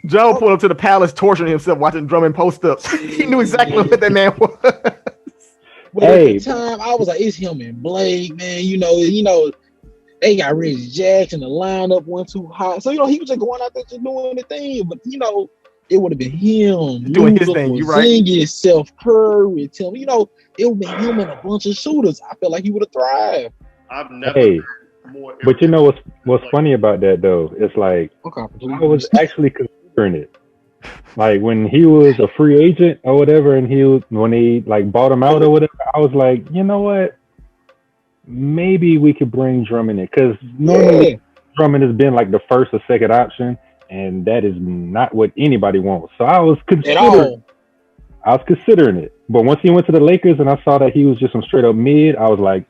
John pulled up to the palace, torturing himself, watching Drummond post ups. He knew exactly what that man was. But at the time, I was like, it's him and Blake, man. You know, they got Reggie Jackson. The lineup went too hot, so he was just going out there just doing the thing. But it would have been him doing his thing. You right? Seth Curry, Tim. It would have been him and a bunch of shooters. I felt like he would have thrived. I've never. But you know what's funny about that though? It's like I was actually considering it. Like when he was a free agent or whatever, and when they bought him out or whatever, I was like, you know what? Maybe we could bring Drummond in because normally Drummond has been like the first or second option. And that is not what anybody wants. So I was considering it. But once he went to the Lakers and I saw that he was just some straight up mid, I was like,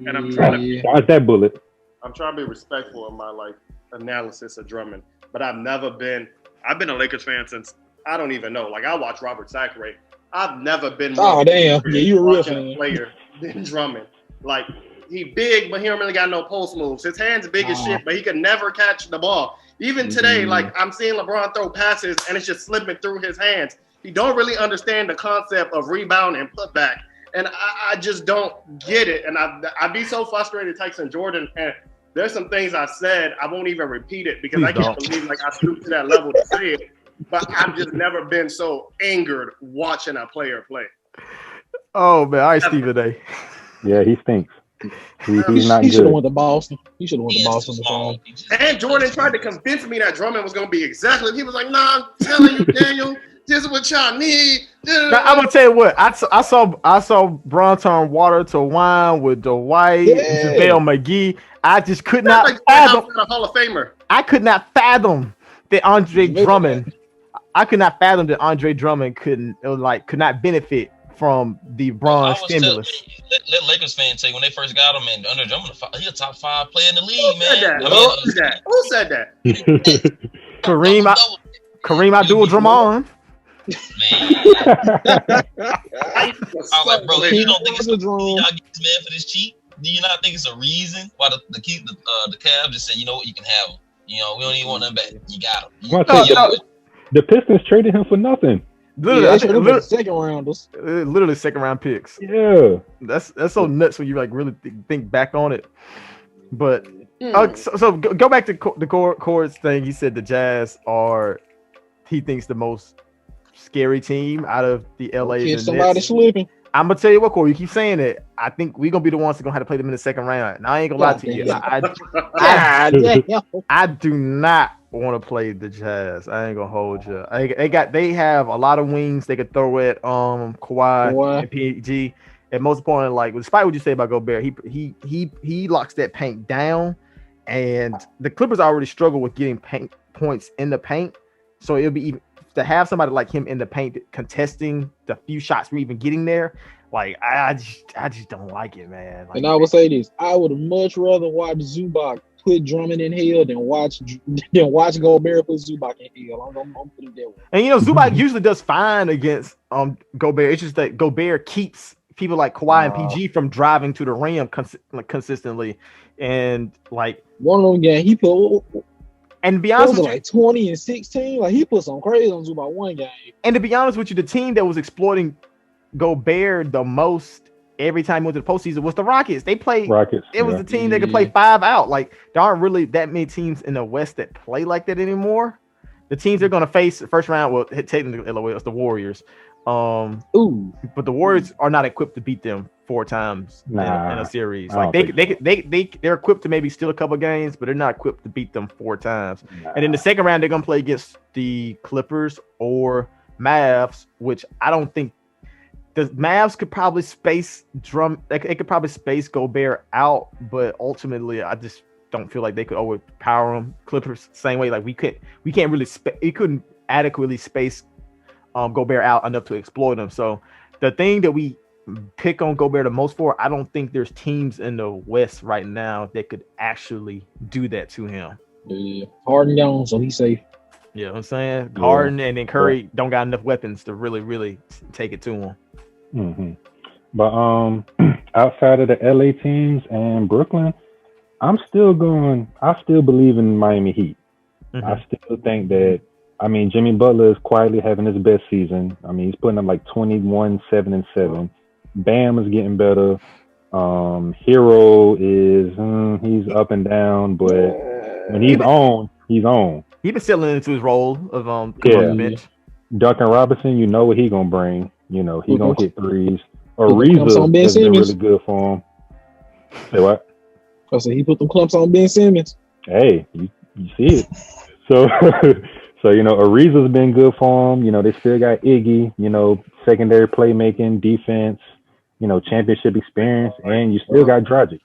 and I'm trying to dodge that bullet. I'm trying to be respectful of my analysis of Drummond, but I've been a Lakers fan since I don't even know. I watch Robert Sacre. I've never been more you a real fan player than Drummond. He big, but he don't really got no post moves. His hands big as shit, but he could never catch the ball. Even today, I'm seeing LeBron throw passes and it's just slipping through his hands. He don't really understand the concept of rebound and putback. And I just don't get it. And I'd be so frustrated texting Jordan. And there's some things I said, I won't even repeat it because I can't believe I stooped to that level to say it. But I've just never been so angered watching a player play. Oh, man. All right, Stephen A. Yeah, he stinks. He's not he good. Should have went to Boston. He should have went to Boston the phone. And Jordan tried to convince me that Drummond was going to be exactly. He was like, "Nah, I'm telling you, Daniel, This is what y'all need. Now, I'm gonna tell you what. I saw Bron turn water to wine with Dwight, JaVale McGee. I just could not fathom. A Hall of Famer. I could not fathom that Andre Drummond. I could not fathom that Andre Drummond could not benefit from the Bron stimulus. Let Lakers fans say when they first got him, and Andre Drummond, he's a top 5 player in the league, man. Who said that? Kareem Abdul-Jabbar. Man, I was like, bro, you don't think it's a reason y'all get this man for this cheap? Do you not think it's a reason why the Cavs just said, you know what, you can have him? You know, we don't even want nothing back. You got him. The Pistons traded him for nothing. Literally second rounders. Literally second round picks. Yeah, that's so nuts when you like really think back on it. But so go back to the Cords thing. He said the Jazz are, he thinks, the most scary team out of the LA. Somebody slipping. I'm gonna tell you what, Corey. You keep saying that. I think we're gonna be the ones that gonna have to play them in the second round. And I ain't gonna lie to you. I do not want to play the Jazz. I ain't gonna hold you. They have a lot of wings they could throw at Kawhi and PG. And most importantly, like despite what you say about Gobert, he locks that paint down. And the Clippers already struggle with getting points in the paint. So it'll be even to have somebody like him in the paint contesting the few shots we're even getting there. Like I just don't like it, man. Like, and I would say this: I would much rather watch Zubac put Drummond in hell than watch Gobert put Zubac in hell. I'm gonna put it that way. And Zubac usually does fine against Gobert. It's just that Gobert keeps people like Kawhi and PG from driving to the rim consistently, and like one of them games he put. And to be honest with you, like 20 and 16, like he put some crazy on Zubac one game. And to be honest with you, the team that was exploiting Gobert the most every time he went to the postseason was the Rockets. They played Rockets. It was the team that could play 5 out. Like there aren't really that many teams in the West that play like that anymore. The teams they're going to face the first round, well, technically it's the Warriors. But the Warriors are not equipped to beat them 4 times in a series. Like they're equipped to maybe steal a couple games, but they're not equipped to beat them 4 times. And in the second round, they're gonna play against the Clippers or Mavs, which I don't think the Mavs could probably space They could probably space Gobert out, but ultimately, I just don't feel like they could overpower them. Clippers same way. Like we can't really we couldn't adequately space Gobert out enough to exploit him. So the thing that we pick on Gobert the most for, I don't think there's teams in the West right now that could actually do that to him. Yeah, Harden gone, so he's safe. You know what I'm saying? Yeah. Harden and then Curry don't got enough weapons to really take it to him. Mm-hmm. But outside of the LA teams and Brooklyn, I still believe in Miami Heat. Mm-hmm. I still think that, Jimmy Butler is quietly having his best season. He's putting up like 21, 7 and 7. Bam is getting better. Hero is he's up and down, but when he's on, he's on. He's been settling into his role of on the bench. Duncan Robinson, you know what he gonna bring. He gonna hit threes. Ariza has been really good for him. Say what? I said he put them clumps on Ben Simmons. Hey, you see it. So Ariza's been good for him. They still got Iggy, secondary playmaking, defense, championship experience, and you still got Dragic.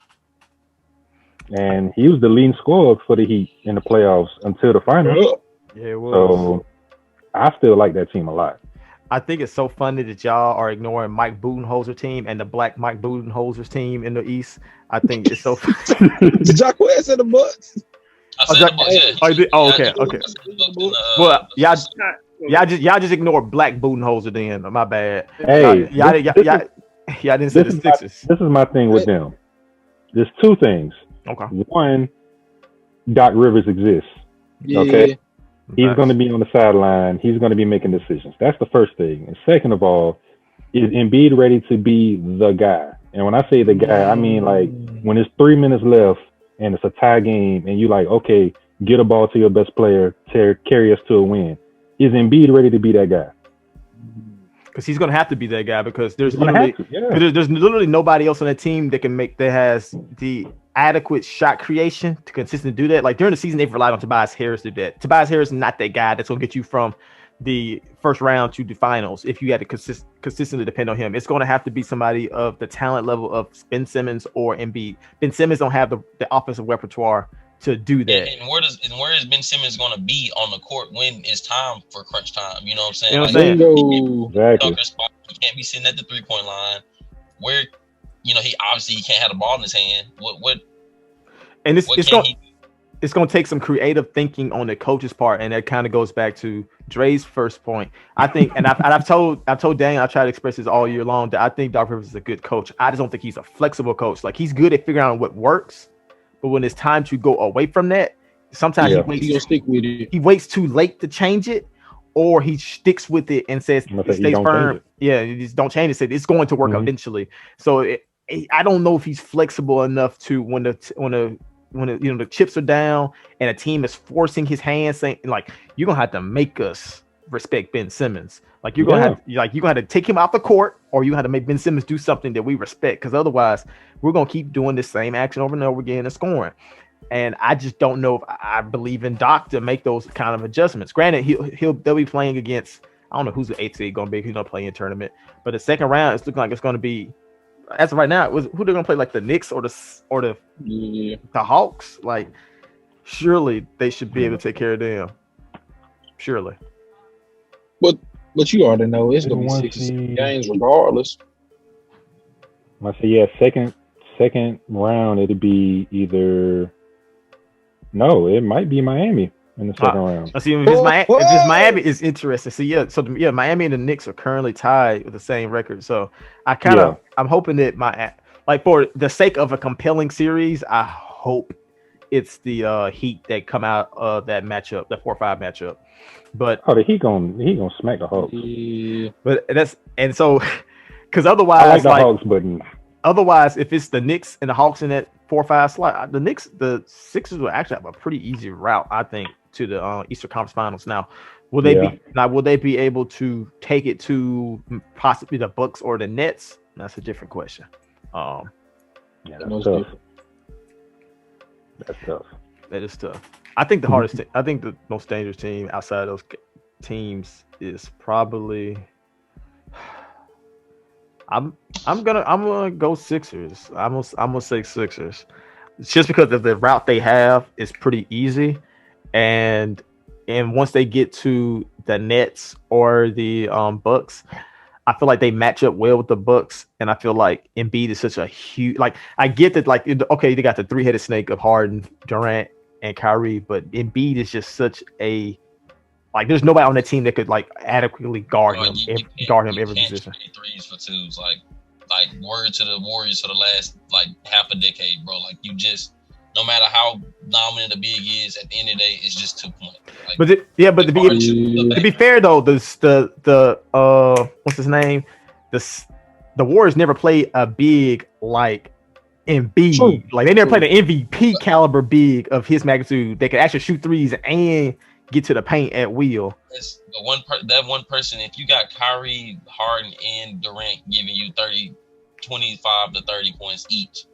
And he was the leading scorer for the Heat in the playoffs until the finals. Yeah, it was. So I still like that team a lot. I think it's so funny that y'all are ignoring Mike Budenholzer's team and the black Mike Budenholzer's team in the East. I think it's so funny. Did Jacquez said the Bucks? Okay. Well, y'all just ignore black Budenholzer then. My bad. Hey, y'all didn't say the Sixers. This is my thing with them. There's 2 things. Okay. One, Doc Rivers exists. Yeah. Okay. He's going to be on the sideline. He's going to be making decisions. That's the first thing. And second of all, is Embiid ready to be the guy? And when I say the guy, I mean like when it's 3 minutes left and it's a tie game and you like, okay, get a ball to your best player, carry us to a win. Is Embiid ready to be that guy? Because he's going to have to be that guy because there's literally nobody else on that team that has the adequate shot creation to consistently do that. Like during the season, they've relied on Tobias Harris to do that. Tobias Harris is not that guy that's going to get you from the first round to the finals if you had to consistently depend on him. It's going to have to be somebody of the talent level of Ben Simmons or Embiid. Ben Simmons don't have the offensive repertoire to do that. And where is Ben Simmons going to be on the court when it's time for crunch time? You know what I'm saying? You know what I'm saying? Exactly. He can't be sitting at the 3-point line. Where, he obviously can't have the ball in his hand. What? And it's going to take some creative thinking on the coach's part, and that kind of goes back to Dre's first point. I think, and I've told Daniel, I try to express this all year long, that I think Doc Rivers is a good coach. I just don't think he's a flexible coach. Like, he's good at figuring out what works, but when it's time to go away from that, sometimes he waits too late to change it, or he sticks with it and says stays firm. Yeah, you just don't change it. It's going to work eventually. So I don't know if he's flexible enough to when the chips are down and a team is forcing his hand, saying like, you're gonna have to make us respect Ben Simmons. Like, you're gonna have to take him off the court, or you have to make Ben Simmons do something that we respect, because otherwise we're gonna keep doing the same action over and over again and scoring. And I just don't know if I believe in Doc to make those kind of adjustments. Granted, they'll be playing against, I don't know who's the 8th seed gonna be. He's gonna play in tournament, but the second round it's looking like it's gonna be, as of right now, who they're gonna play, like the Knicks or the Hawks. Like, surely they should be able to take care of them. Surely. But you already know it's gonna be 6 games regardless. I say second round it'd be either. No, it might be Miami in the second round. I see. If it's Miami, is interesting. So Miami and the Knicks are currently tied with the same record. So I'm hoping that for the sake of a compelling series, I hope it's the Heat that come out of that matchup, the 4-5 matchup. But the Heat gonna smack the Hawks. Yeah. But because otherwise, I like the Hawks, but otherwise, if it's the Knicks and the Hawks in that 4-5 slot, the Sixers will actually have a pretty easy route, I think, to the Eastern Conference Finals. Now, will they be able to take it to possibly the Bucks or the Nets? That's a different question. That's tough. That's tough. That is tough. I think the hardest I think the most dangerous team outside of those teams is probably. I'm gonna go Sixers. I'm gonna say Sixers, just because of the route they have is pretty easy, and once they get to the Nets or the Bucks, I feel like they match up well with the Bucks, and I feel like Embiid is such a huge. Like, I get that, like, okay, they got the 3-headed snake of Harden, Durant, and Kyrie, but Embiid is just such a, like, there's nobody on that team that could like adequately guard him every position. Threes for twos, like word to the Warriors for the last like half a decade, bro. Like, you just, no matter how dominant the big is, at the end of the day, it's just 2 points. Like, but to be fair though, the what's his name? The Warriors never played a big like Embiid. True. Like, they never played an MVP caliber big of his magnitude. They could actually shoot threes and get to the paint at will. It's that one person. If you got Kyrie, Harden, and Durant giving you 25 to 30 points each,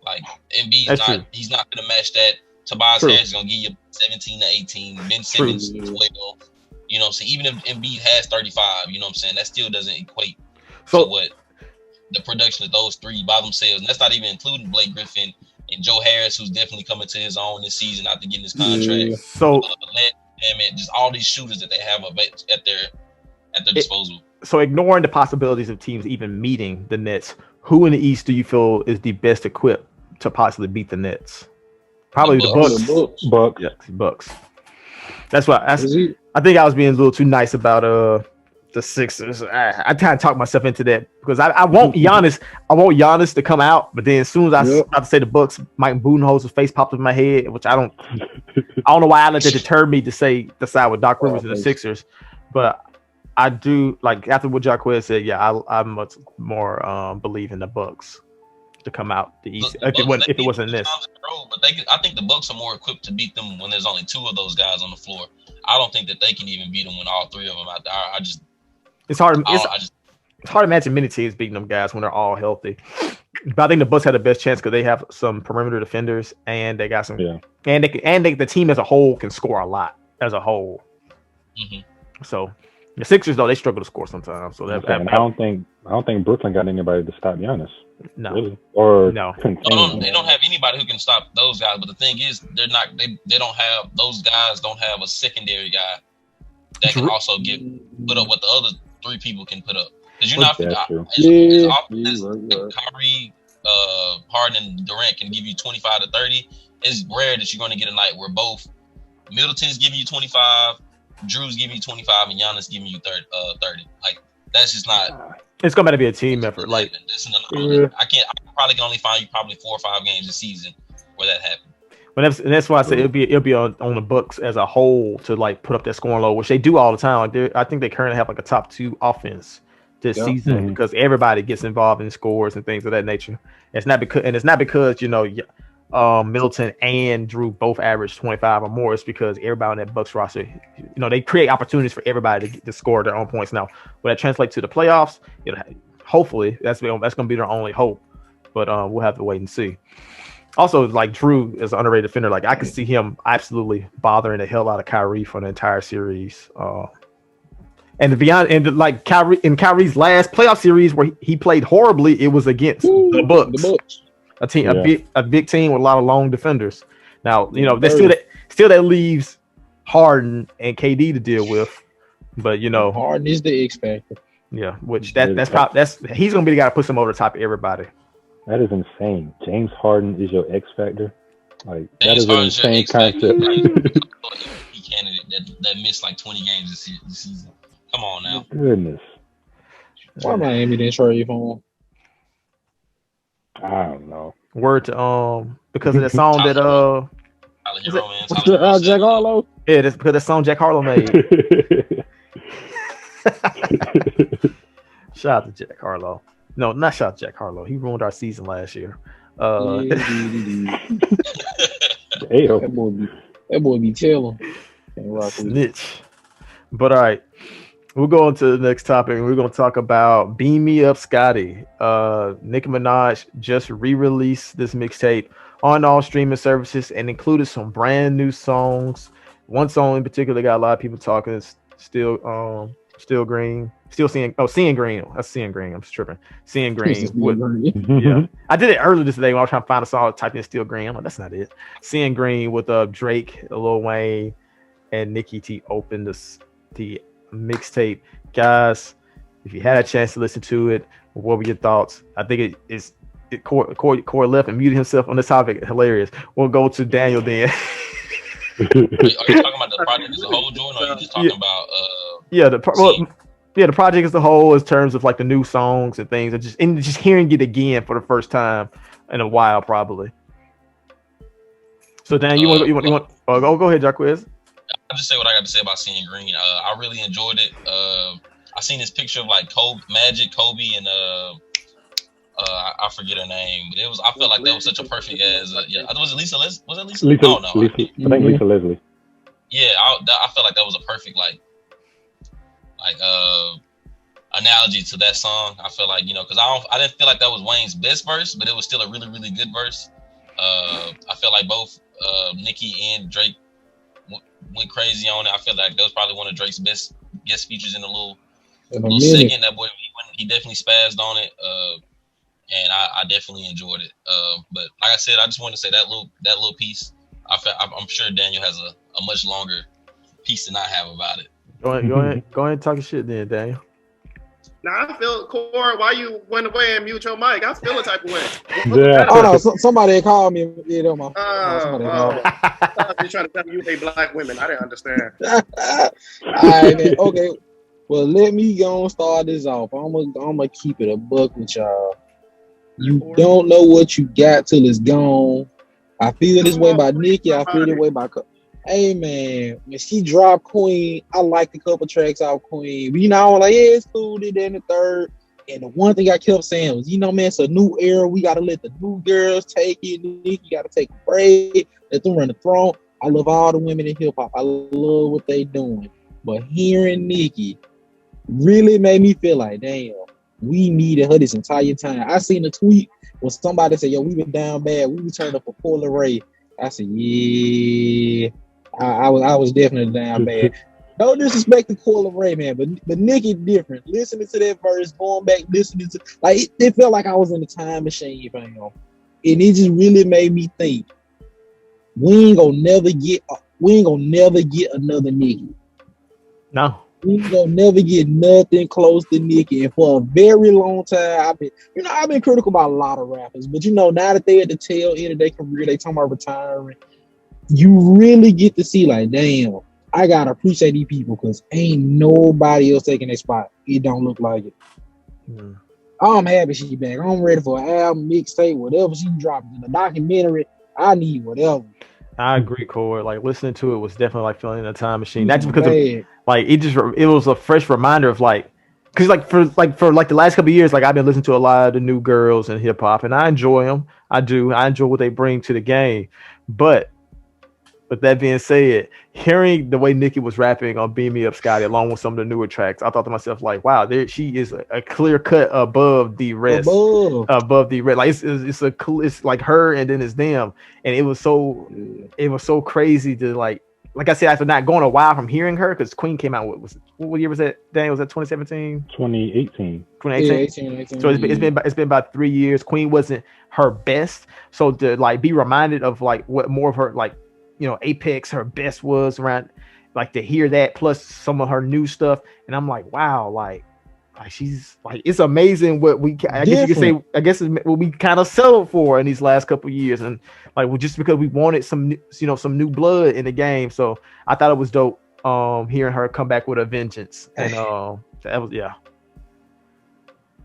like, Embiid's he's not going to match that. Tobias Harris is going to give you 17 to 18. Ben Simmons 12. You know what I'm saying? Even if Embiid has 35, you know what I'm saying? That still doesn't equate to what the production of those three by themselves. And that's not even including Blake Griffin and Joe Harris, who's definitely coming to his own this season after getting his contract. So, just all these shooters that they have at their disposal. So, ignoring the possibilities of teams even meeting the Nets, who in the East do you feel is the best equipped to possibly beat the Nets? Probably the Bucks. Yeah, Bucks. That's why I think I was being a little too nice about the Sixers. I kind of talked myself into that because I want Giannis. I want Giannis to come out, but then as soon as I was about to say the Bucks, Mike Budenholzer's face popped up in my head, which I don't know why I let that deter me to side with Doc Rivers and the Sixers. But I do, like, after what Jacquez said, I much more believe in the Bucks to come out the East if it wasn't this. But I think the Bucks are more equipped to beat them when there's only two of those guys on the floor. I don't think that they can even beat them when all three of them out there. It's hard. It's hard to imagine many teams beating them guys when they're all healthy. But I think the Bucks had the best chance because they have some perimeter defenders and they got some. Yeah. And the team as a whole can score a lot as a whole. Mm-hmm. So the Sixers though they struggle to score sometimes. So that I don't think Brooklyn got anybody to stop Giannis. No, really. Or no. They don't have anybody who can stop those guys. But the thing is, they don't have those guys. Don't have a secondary guy that can also put up what the other three people can put up. Because you're not as Kyrie, Harden, and Durant can give you 25 to 30. It's rare that you're going to get a night where both Middleton's giving you 25, Drew's giving you 25, and Giannis giving you 30. Like that's just not. It's going to be a team effort. Like I probably can only find you probably 4 or 5 games a season where that happened. And that's why I say it'll be on the Bucks as a whole to like put up that scoring load, which they do all the time. Like I think they currently have like a top 2 offense this season because everybody gets involved in scores and things of that nature. It's not because Middleton and Drew both average 25 or more. It's because everybody on that Bucks roster, they create opportunities for everybody to score their own points. Now, will that translate to the playoffs? Hopefully that's going to be their only hope, but we'll have to wait and see. Also, like Drew is an underrated defender. Like I could see him absolutely bothering the hell out of Kyrie for the entire series. Like Kyrie in Kyrie's last playoff series where he played horribly, it was against the Bucks, a team, a big team with a lot of long defenders. Now that leaves Harden and KD to deal with, but Harden is the X factor. Yeah, which he's gonna be the guy to put him over the top of everybody. That is insane. James Harden is your X factor. Like that is an insane concept. He candidate that missed like 20 games this season. Come on now. Goodness. Why Miami didn't trade for him? I don't know. Word to because of that song that Jack Harlow? Yeah, that's because that song Jack Harlow made. Shout out to Jack Harlow. No, not shout out to Jack Harlow. He ruined our season last year. That boy be telling. Snitch. But all right, we'll go on to the next topic. We're going to talk about Me Up Scotty. Nicki Minaj just re-released this mixtape on all streaming services and included some brand new songs. One song in particular got a lot of people talking. It's Seeing Green. That's Seeing Green. I'm just tripping. Seeing Green. Yeah. I did it earlier today when I was trying to find a song. I typed in Still Green. I'm like, that's not it. Seeing Green with Drake, Lil Wayne, and Nicki T opened the mixtape. Guys, if you had a chance to listen to it, what were your thoughts? I think Corey left and muted himself on this topic. Hilarious. We'll go to Daniel then. Are you talking about the project as a whole, Jordan, or are you just talking about the project as a whole in terms of like the new songs and things, and just hearing it again for the first time in a while, probably. So Dan, you want go ahead, Jarquez. I'll just say what I got to say about Seeing Green. I really enjoyed it. I seen this picture of like Kobe, and I forget her name, but I felt like that was such a perfect was it Lisa? Was it Lisa? Lisa, I think Lisa Leslie. Yeah, I felt like that was a perfect analogy to that song. I feel like because I didn't feel like that was Wayne's best verse, but it was still a really really good verse. I feel like both Nicki and Drake went crazy on it. I feel like that was probably one of Drake's best guest features in a little second. That boy he definitely spazzed on it. And I definitely enjoyed it. But like I said, I just wanted to say that little piece. I'm sure Daniel has a much longer piece than I have about it. Go ahead and talk your shit then, Daniel. Now I feel, Corey, why you went away and mute your mic? I feel a type of way. Yeah. Oh no, somebody called me. Yeah, don't mind. I thought you trying to tell me you hate black women. I didn't understand. All right, man. Okay. Well, let me go and start this off. I'm gonna keep it a buck with y'all. You don't know what you got till it's gone. I feel this way by Nicki. I feel this way by. Hey man, when she dropped Queen, I liked a couple tracks off Queen. But I'm like, yeah, it's cool. Then the third, and the one thing I kept saying was, man, it's a new era. We gotta let the new girls take it. Nicki gotta take a break. Let them run the throne. I love all the women in hip hop. I love what they doing. But hearing Nicki really made me feel like, damn. We needed her this entire time. I seen a tweet when somebody said, yo, we been down bad. We turned up for Portland Ray. I said, yeah. I was definitely down bad. No disrespect to Coil Ray, man, but Nicki different. Listening to that verse, going back, listening to like it felt like I was in a time machine, fam. And it just really made me think we ain't gonna never get another Nicki. No. We ain't gonna never get nothing close to Nicki. And for a very long time, I've been critical about a lot of rappers, but now that they at the tail end of their career, they talking about retiring. You really get to see like, damn, I gotta appreciate these people because ain't nobody else taking their spot. It don't look like it. I'm happy she back. I'm ready for an album, mixtape, whatever she dropped in a documentary. I need whatever. I agree, Core. Like listening to it was definitely like feeling in a time machine. That's because of, like it was a fresh reminder of like, because for the last couple of years, like I've been listening to a lot of the new girls and hip hop, and I enjoy them. I do. I enjoy what they bring to the game, but. With that being said, hearing the way Nicki was rapping on "Beam Me Up Scotty" along with some of the newer tracks, I thought to myself like, "Wow, she is a clear cut above the rest, above the rest. Like it's like her and then it's them." And it was so crazy to like I said, after not going a while from hearing her, because Queen came out. What year was that? Dang, was that 2017? 2018. 2018. Yeah, 18. So it's been about 3 years. Queen wasn't her best, so to like be reminded of like what more of her like. Apex, her best was around, like to hear that plus some of her new stuff, and I'm like, wow, like she's like, it's amazing what I guess you could say, I guess it's what we kind of settled for in these last couple of years, and like just because we wanted some new blood in the game, so I thought it was dope, hearing her come back with a vengeance, and that was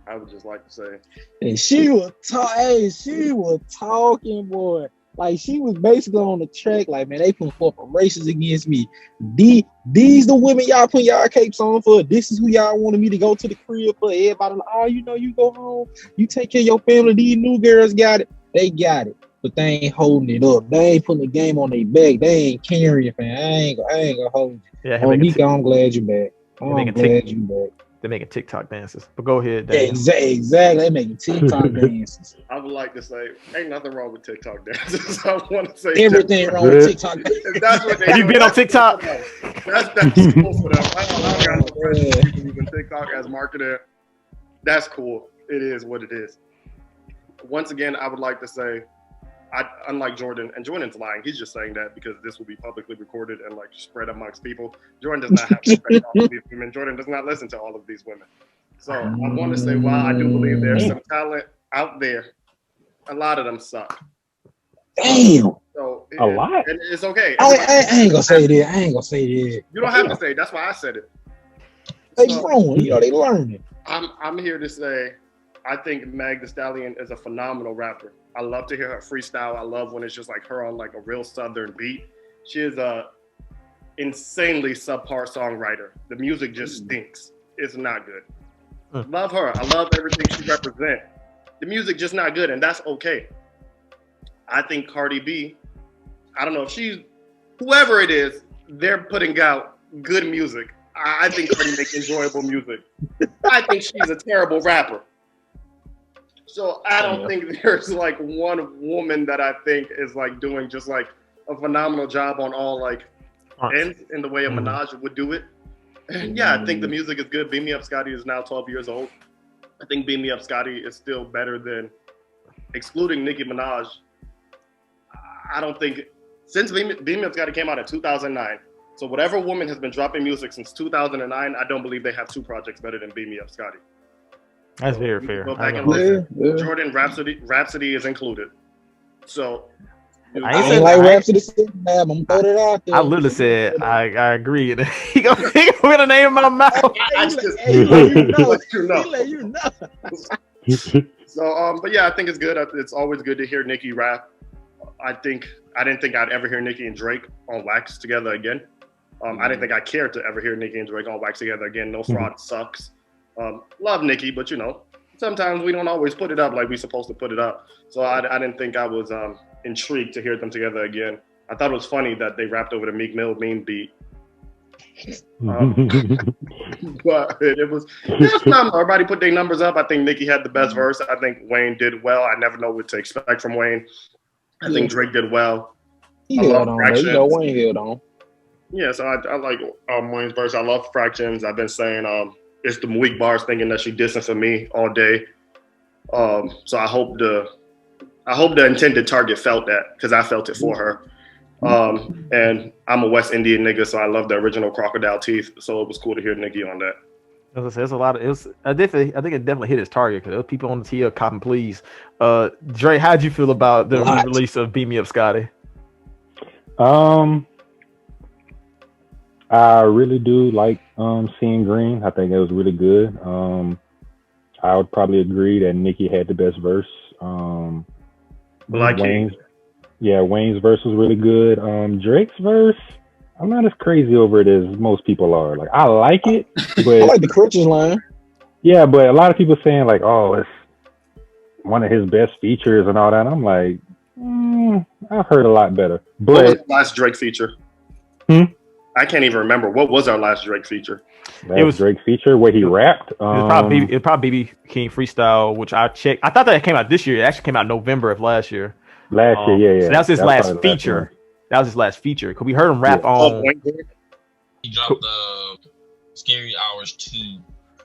I would just like to say, and she was talking, boy. Like she was basically on the track, like, man, they put corporations against me. These the women y'all put y'all capes on for. This is who y'all wanted me to go to the crib for. Everybody like, you go home, you take care of your family. These new girls got it. They got it. But they ain't holding it up. They ain't putting the game on their back. They ain't carrying, man. I ain't gonna hold you. Yeah, Mika, I'm glad you back. I'm glad you back. They're making TikTok dances, but go ahead, Dan. Exactly. They're making TikTok dances. I would like to say, ain't nothing wrong with TikTok dances. I want to say everything wrong with TikTok dances. That's what Have you been on TikTok? That's cool for them. I got no friends people using TikTok as marketer. That's cool. It is what it is. Once again, I would like to say, unlike Jordan, and Jordan's lying. He's just saying that because this will be publicly recorded and like spread amongst people. Jordan does not have respect for all of these women. Jordan does not listen to all of these women. So I want to say, while I do believe there's some talent out there, a lot of them suck. Damn. So a lot. And it's okay. I ain't gonna say that. You don't have to say it. That's why I said it. They growing. They learning. I'm here to say, I think Meg Thee Stallion is a phenomenal rapper. I love to hear her freestyle. I love when it's just like her on like a real Southern beat. She is a insanely subpar songwriter. The music just stinks. It's not good. Love her. I love everything she represents. The music just not good, and that's okay. I think Cardi B, I don't know if she's, whoever it is, they're putting out good music. I think Cardi makes enjoyable music. I think she's a terrible rapper. So I don't think there's like one woman that I think is like doing just like a phenomenal job on all like ends in the way a Minaj would do it. And yeah, I think the music is good. Beam Me Up Scotty is now 12 years old. I think Beam Me Up Scotty is still better than, excluding Nicki Minaj. I don't think, since Beam Me Up Scotty came out in 2009, so whatever woman has been dropping music since 2009, I don't believe they have two projects better than Beam Me Up Scotty. That's very fair. Go back and listen. Yeah. Jordan Rhapsody is included. So I ain't like Rhapsody. I'm gonna throw it out there. I literally said I agree. He gonna put a name in my mouth. So but yeah, I think it's good. It's always good to hear Nicki rap. I didn't think I'd ever hear Nicki and Drake on wax together again. I didn't think I cared to ever hear Nicki and Drake on wax together again. No Fraud sucks. Love Nicki, but sometimes we don't always put it up like we're supposed to put it up. So I didn't think I was intrigued to hear them together again. I thought it was funny that they rapped over the Meek Mill Mean beat. But it was phenomenal. Everybody put their numbers up. I think Nicki had the best verse. I think Wayne did well. I never know what to expect from Wayne. I think Drake did well. He held on. Wayne held on. Yeah, so I like Wayne's verse. I love fractions. I've been saying it's the weak bars, thinking that she dissing for me all day. So I hope the intended target felt that, because I felt it for her. And I'm a West Indian nigga, so I love the original Crocodile Teeth. So it was cool to hear Nicki on that. As I said, there's a lot of. I think it definitely hit its target because people on the TL copping please. Dre, how'd you feel about the release of "Beat Me Up, Scotty"? I really do like Seeing Green. I think it was really good. I would probably agree that Nicki had the best verse. Wayne's verse was really good. Drake's verse, I'm not as crazy over it as most people are. Like, I like it, but I like the Crutches line. Yeah, but a lot of people saying like, "Oh, it's one of his best features" and all that. I'm like, I've heard a lot better. But what was the last Drake feature? I can't even remember. What was our last Drake feature? It was Drake feature where he rapped. It was probably BB King Freestyle, which I checked. I thought that came out this year. It actually came out November of last year. Yeah. So that was his last feature. That was his last feature. Cause we heard him rap on. He dropped the Scary Hours 2.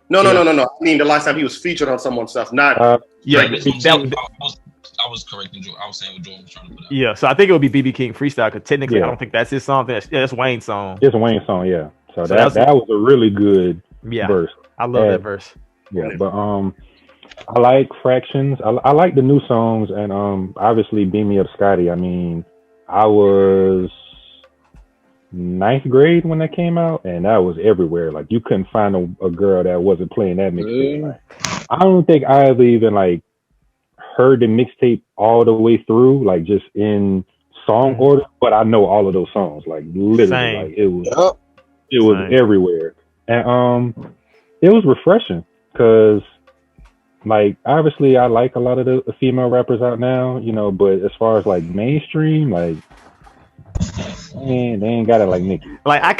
No. I mean, the last time he was featured on someone's stuff, not. I was correcting. I was saying what Jordan was trying to put out. Yeah, so I think it would be BB King Freestyle because technically I don't think that's his song. That's Wayne's song. It's Wayne's song, yeah. So that was a really good verse. I love that verse. Yeah, but I like Fractions. I like the new songs, and obviously Beat Me Up Scotty. I mean, I was 9th grade when that came out, and that was everywhere. Like, you couldn't find a girl that wasn't playing that mixtape. Like, I don't think I ever even like heard the mixtape all the way through, like just in song order, but I know all of those songs, like literally. Like, it was everywhere, and it was refreshing because, like, obviously I like a lot of the female rappers out now, you know, but as far as like mainstream, like, man, they ain't got it like Nicki. Like, I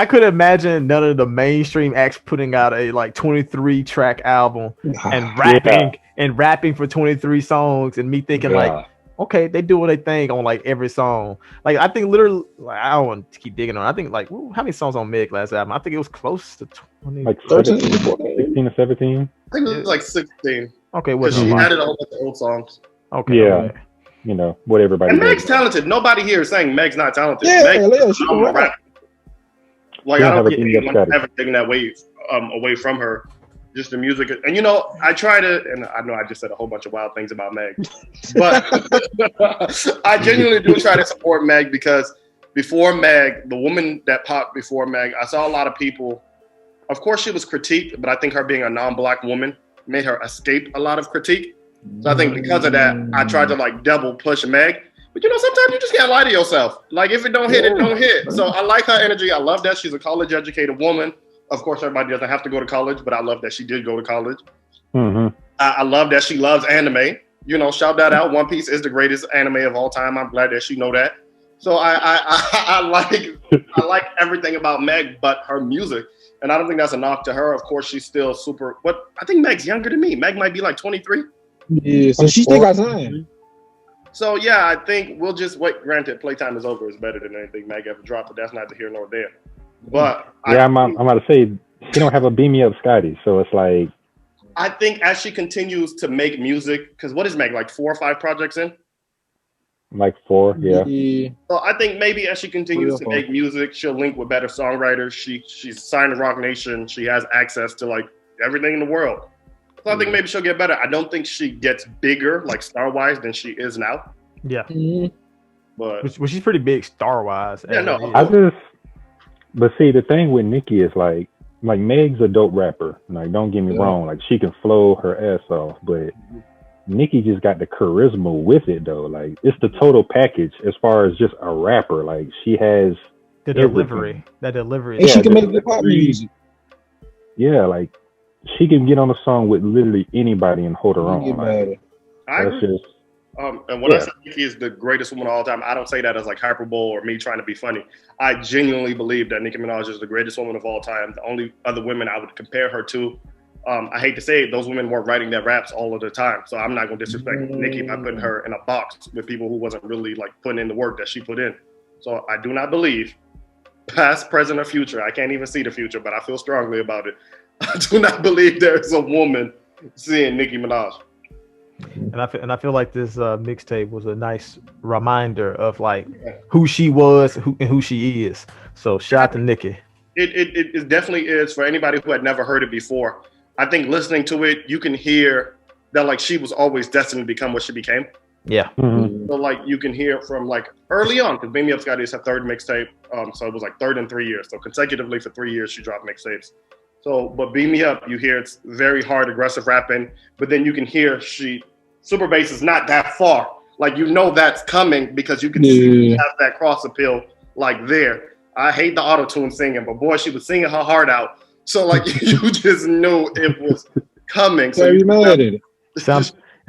could imagine none of the mainstream acts putting out a like 23 track album and rapping for 23 songs, and me thinking like, okay, they do what they think on like every song. Like, I think literally, like, I don't want to keep digging on. I think like, how many songs on Meg last album? I think it was close to 20, like 13, 16 or 17. I think it was like 16. Okay, because she added a whole bunch of old songs. Okay, yeah. Okay. You know, what everybody. And Meg's talented. Nobody here is saying Meg's not talented. Yeah, Meg's she can rap. Like, I don't think anyone ever taken that wave away from her. Just the music. And, you know, I try to, and I know I just said a whole bunch of wild things about Meg, but I genuinely do try to support Meg, because before Meg, the woman that popped before Meg, I saw a lot of people, of course she was critiqued, but I think her being a non-Black woman made her escape a lot of critique. So I think because of that, I tried to like double push Meg. But, you know, sometimes you just can't lie to yourself. Like, if it don't hit, it don't hit. So I like her energy. I love that she's a college-educated woman. Of course, everybody doesn't have to go to college, but I love that she did go to college. I love that she loves anime. You know, shout that out. One Piece is the greatest anime of all time. I'm glad that she know that. So I like everything about Meg, but her music. And I don't think that's a knock to her. Of course, she's still super. I think Meg's younger than me. Meg might be like 23. Yeah, so she still got time. So yeah, I think we'll just wait. Granted, Playtime is Over is better than anything Meg ever dropped, but that's neither here nor there. But yeah, I'm about to say she don't have a Beat Me Up Scotty, so it's like, I think as she continues to make music, because what is Meg, like 4 or 5 projects in? Like 4, yeah. So I think maybe as she continues to make music, she'll link with better songwriters. She's signed to Rock Nation. She has access to like everything in the world. So I think maybe she'll get better. I don't think she gets bigger, like star-wise, than she is now. Yeah. But she's pretty big star-wise. Yeah, no. But see, the thing with Nicki is like Meg's a dope rapper. Like, don't get me wrong. Like, she can flow her ass off, but Nicki just got the charisma with it, though. Like, it's the total package as far as just a rapper. Like, she has the delivery. That delivery. And she can make the pop music. Yeah, like, she can get on a song with literally anybody and hold her own. Like, I agree. And when I say Nicki is the greatest woman of all time, I don't say that as like hyperbole or me trying to be funny. I genuinely believe that Nicki Minaj is the greatest woman of all time. The only other women I would compare her to, I hate to say it, those women weren't writing their raps all of the time. So I'm not going to disrespect Nicki by putting her in a box with people who wasn't really like putting in the work that she put in. So I do not believe past, present, or future. I can't even see the future, but I feel strongly about it. I do not believe there is a woman seeing Nicki Minaj. And I feel like this mixtape was a nice reminder of like who she was and who she is. So shout out to Nicki. It definitely is for anybody who had never heard it before. I think listening to it, you can hear that like she was always destined to become what she became. Yeah. Mhm. So like you can hear from like early on, because Me Up Scotty is her third mixtape. So it was like third in 3 years. So consecutively for 3 years she dropped mixtapes. So but Beat Me Up, you hear it's very hard, aggressive rapping, but then you can hear super bass is not that far. Like you know that's coming because you can see have that cross appeal like there. I hate the auto-tune singing, but boy, she was singing her heart out. So like you just knew it was coming. So you mad at it.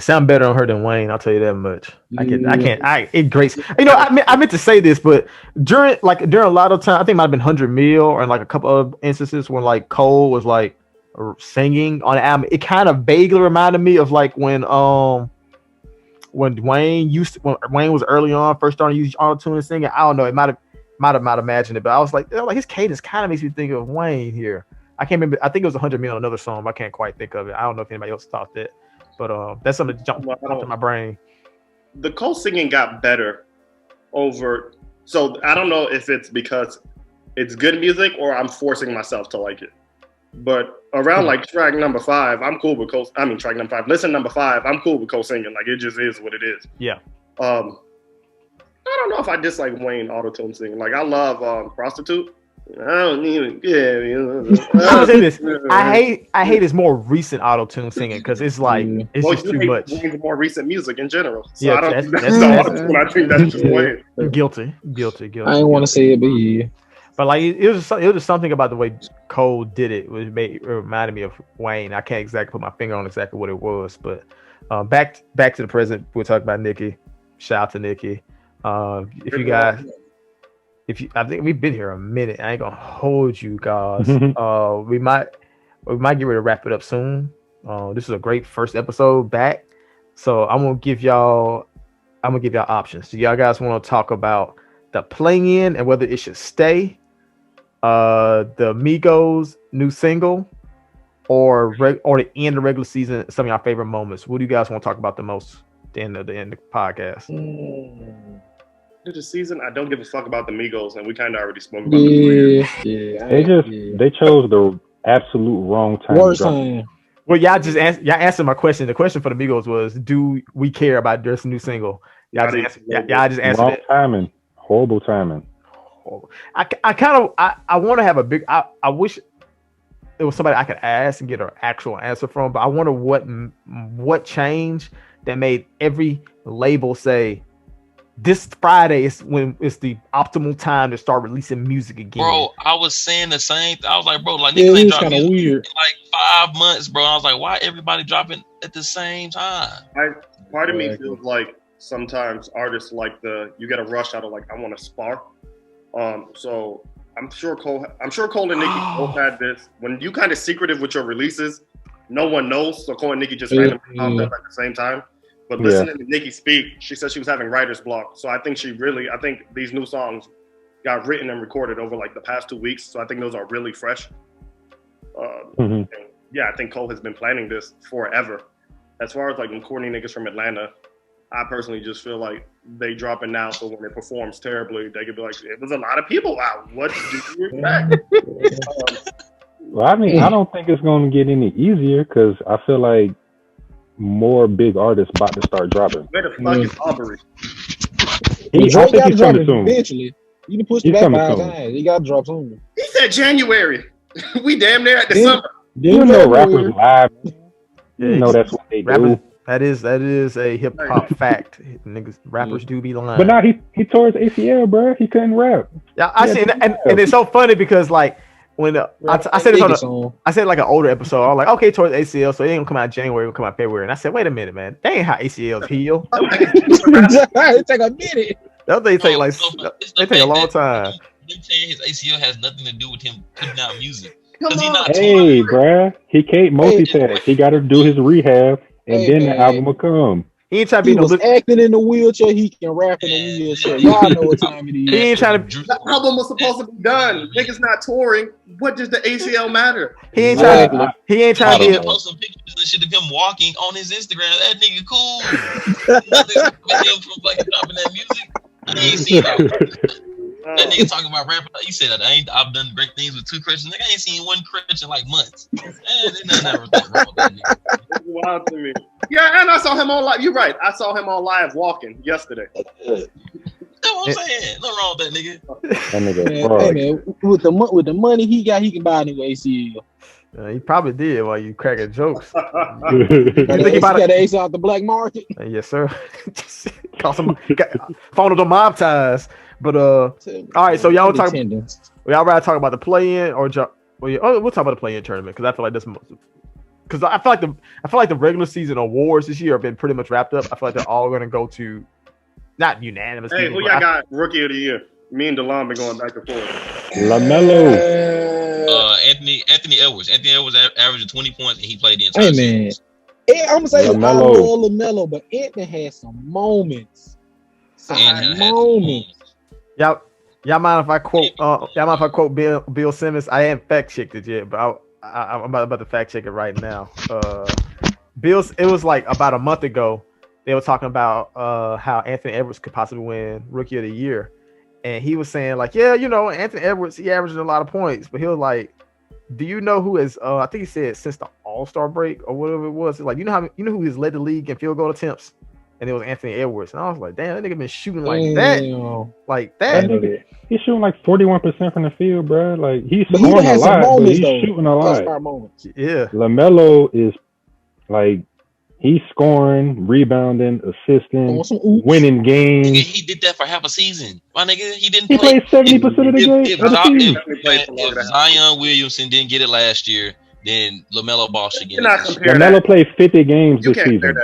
Sound better on her than Wayne. I'll tell you that much. It grates. You know, I meant to say this, but during a lot of time, I think it might have been 100 Mil or in like a couple of instances when like Cole was like singing on the album. It kind of vaguely reminded me of like when Wayne was early on, first starting to use auto-tune and singing. I don't know. It might have imagined it, but I was like his cadence kind of makes me think of Wayne here. I can't remember. I think it was 100 Mil on another song, but I can't quite think of it. I don't know if anybody else thought that. But that's something that jumped into my brain. The Cole singing got better over. So I don't know if it's because it's good music or I'm forcing myself to like it. But around like track number 5, I'm cool with Cole. I mean, track number 5. Listen, number 5, I'm cool with Cole singing. Like it just is what it is. Yeah. I don't know if I dislike Wayne auto-tune singing. Like I love Prostitute. I don't even care. I was in this. I hate his more recent auto-tune singing because it's like it's just too much. Wayne's more recent music in general. So yeah, I don't think that's the auto-tune. I think that's just Wayne. Guilty. I didn't want to say it, but yeah. But like it was just something about the way Cole did it. It reminded me of Wayne. I can't exactly put my finger on exactly what it was, but back to the present. We'll talk about Nicki. Shout out to Nicki. I think we've been here a minute. I ain't gonna hold you guys. We might get ready to wrap it up soon. This is a great first episode back. So I'm gonna give y'all options. Do y'all guys want to talk about the play-in and whether it should stay? The Migos new single, or the end of the regular season, some of your favorite moments. What do you guys want to talk about the most at the end of the podcast? The season, I don't give a fuck about the Migos, and we kind of already spoke about They chose the absolute wrong time. Worst time. Well, y'all answered my question. The question for the Migos was, do we care about this new single? Y'all just answered wrong it. Timing. Horrible timing. I want to have a big. I wish it was somebody I could ask and get an actual answer from. But I wonder what changed that made every label say this Friday is when it's the optimal time to start releasing music again. Bro, I was saying the same. I was like, bro, like niggas ain't dropping music weird. in like 5 months, bro. I was like, why everybody dropping at the same time? Part of me feels like sometimes artists like you get a rush out of like, I want to spar. So I'm sure Cole and Nicki both had this. When you kind of secretive with your releases, no one knows. So Cole and Nicki just randomly popped up at the same time. But listening to Nicki speak, she said she was having writer's block. So I think these new songs got written and recorded over like the past 2 weeks. So I think those are really fresh. And I think Cole has been planning this forever. As far as like them corny niggas from Atlanta, I personally just feel like they drop it now, so when it performs terribly, they could be like, it was a lot of people out. What did you expect? Well, I mean, I don't think it's going to get any easier because I feel like more big artists about to start dropping. Where the fuck is Aubrey? I think he's coming soon. Eventually. You can push it back 5 times. He got to drop soon. He said January. We damn near at the summer. You know rappers live. You know that's what they do. That is a hip hop fact. Niggas, rappers do be lying. But now he tore his ACL, bro. He couldn't rap. Yeah, I see, and it's so funny because like when I said this I said like an older episode. I was like, okay, tore his ACL, so it ain't gonna come out January, it'll come out February. And I said, wait a minute, man, that ain't how ACLs heal. It take a minute. They take a long time. Him saying his ACL has nothing to do with him putting out music. Hey, bruh, he can't multitask. He got to do his rehab, and then the album will come. He ain't trying to He be was acting in the wheelchair. He can rap in the wheelchair. Y'all know what time it is. He ain't trying to. The album was supposed to be done. Niggas not touring. What does the ACL matter? He ain't trying to. He ain't trying to be. Post some pictures and shit of him walking on his Instagram. That nigga cool. Video from fucking dropping that music. I ain't seen that. That nigga talking about rapping. You said that I've done great things with 2 Christians. Nigga, I ain't seen 1 Christian in like months. There's nothing wrong with that nigga. It's wild to me. Yeah, and I saw him on live. You're right. I saw him on live walking yesterday. That's what I'm saying. Nothing wrong with that nigga. That nigga. Hey, man, with the money he got, he can buy a new ACL. He probably did while you cracking jokes. He got an ace out the black market. Yes, sir. Call some phone the mob ties. But all right. So y'all talk. Y'all rather talk about the play-in or we'll talk about the play-in tournament because I feel like this. Because I feel like the regular season awards this year have been pretty much wrapped up. I feel like they're all going to go to not unanimous. Hey, who y'all got rookie of the year? Me and DeLon been going back and forth. LaMelo. Anthony Edwards. Anthony Edwards averaged 20 points and he played the entire season. I'm gonna say LaMelo. I love LaMelo, but Anthony had some moments. Y'all mind if I quote Bill Simmons? I haven't fact checked it yet, but I'm about to fact check it right now. It was like about a month ago. They were talking about how Anthony Edwards could possibly win Rookie of the Year, and he was saying like, yeah, Anthony Edwards, he averaged a lot of points, but he was like, do you know who is? I think he said since the All-Star break or whatever it was. Like, you know who has led the league in field goal attempts? And it was Anthony Edwards. And I was like, damn, that nigga been shooting like that. Like that. Nigga, he's shooting like 41% from the field, bro. Like, he's scoring a lot, but he's shooting a lot. Yeah. LaMelo is like, he's scoring, rebounding, assisting, winning games. Nigga, he did that for half a season. My nigga, he didn't play. He played 70% of the game. If Zion Williamson didn't get it last year, then LaMelo ball should get it. LaMelo played 50 games this season.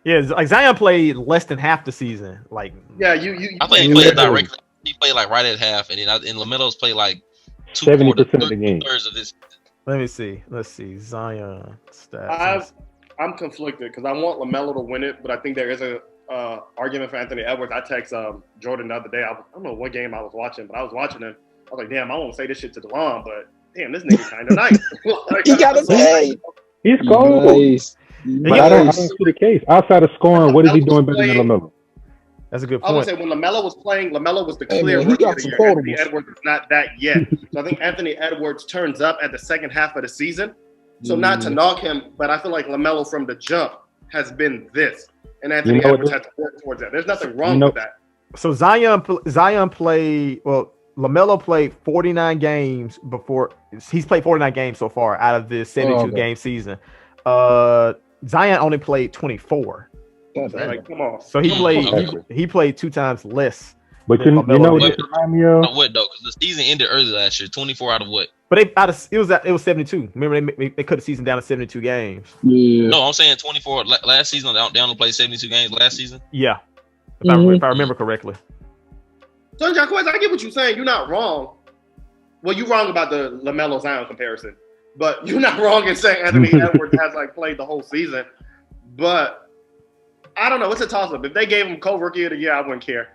Yeah, like Zion played less than half the season. Like, yeah, I think he played directly. He played like right at half, and LaMelo's played like 70% of the game. 2/3 of this. Let me see. Let's see. Zion stats. I'm conflicted because I want LaMelo to win it, but I think there is a argument for Anthony Edwards. I text Jordan the other day. I don't know what game I was watching, but I was watching him. I was like, damn, I won't say this shit to DeLon, but damn, this nigga kind of nice. He got his head. He's cold. Nice. But I don't see the case. Outside of scoring, what is he doing better than LaMelo? That's a good point. I would say when LaMelo was playing, LaMelo was the clear rookie of the year. Anthony Edwards is not that yet. So I think Anthony Edwards turns up at the second half of the season. So not to knock him, but I feel like LaMelo from the jump has been this. And Anthony Edwards has to work towards that. There's nothing wrong with that. So Zion played, LaMelo played 49 games before. He's played 49 games so far out of this 72-game season. Zion only played 24. Like, come on. So he played 2 times less. But you know what this reminds me of? What though? Because the season ended early last year. 24 out of what? But it was 72. Remember they cut the season down to 72 games. Yeah. No, I'm saying 24 last season. They only played 72 games last season. Yeah, if I remember correctly. So Jacquez, I get what you're saying. You're not wrong. Well, you're wrong about the LaMelo Zion comparison, but you're not wrong in saying Anthony Edwards has played the whole season. But I don't know. It's a toss up. If they gave him co-rookie of the year, I wouldn't care.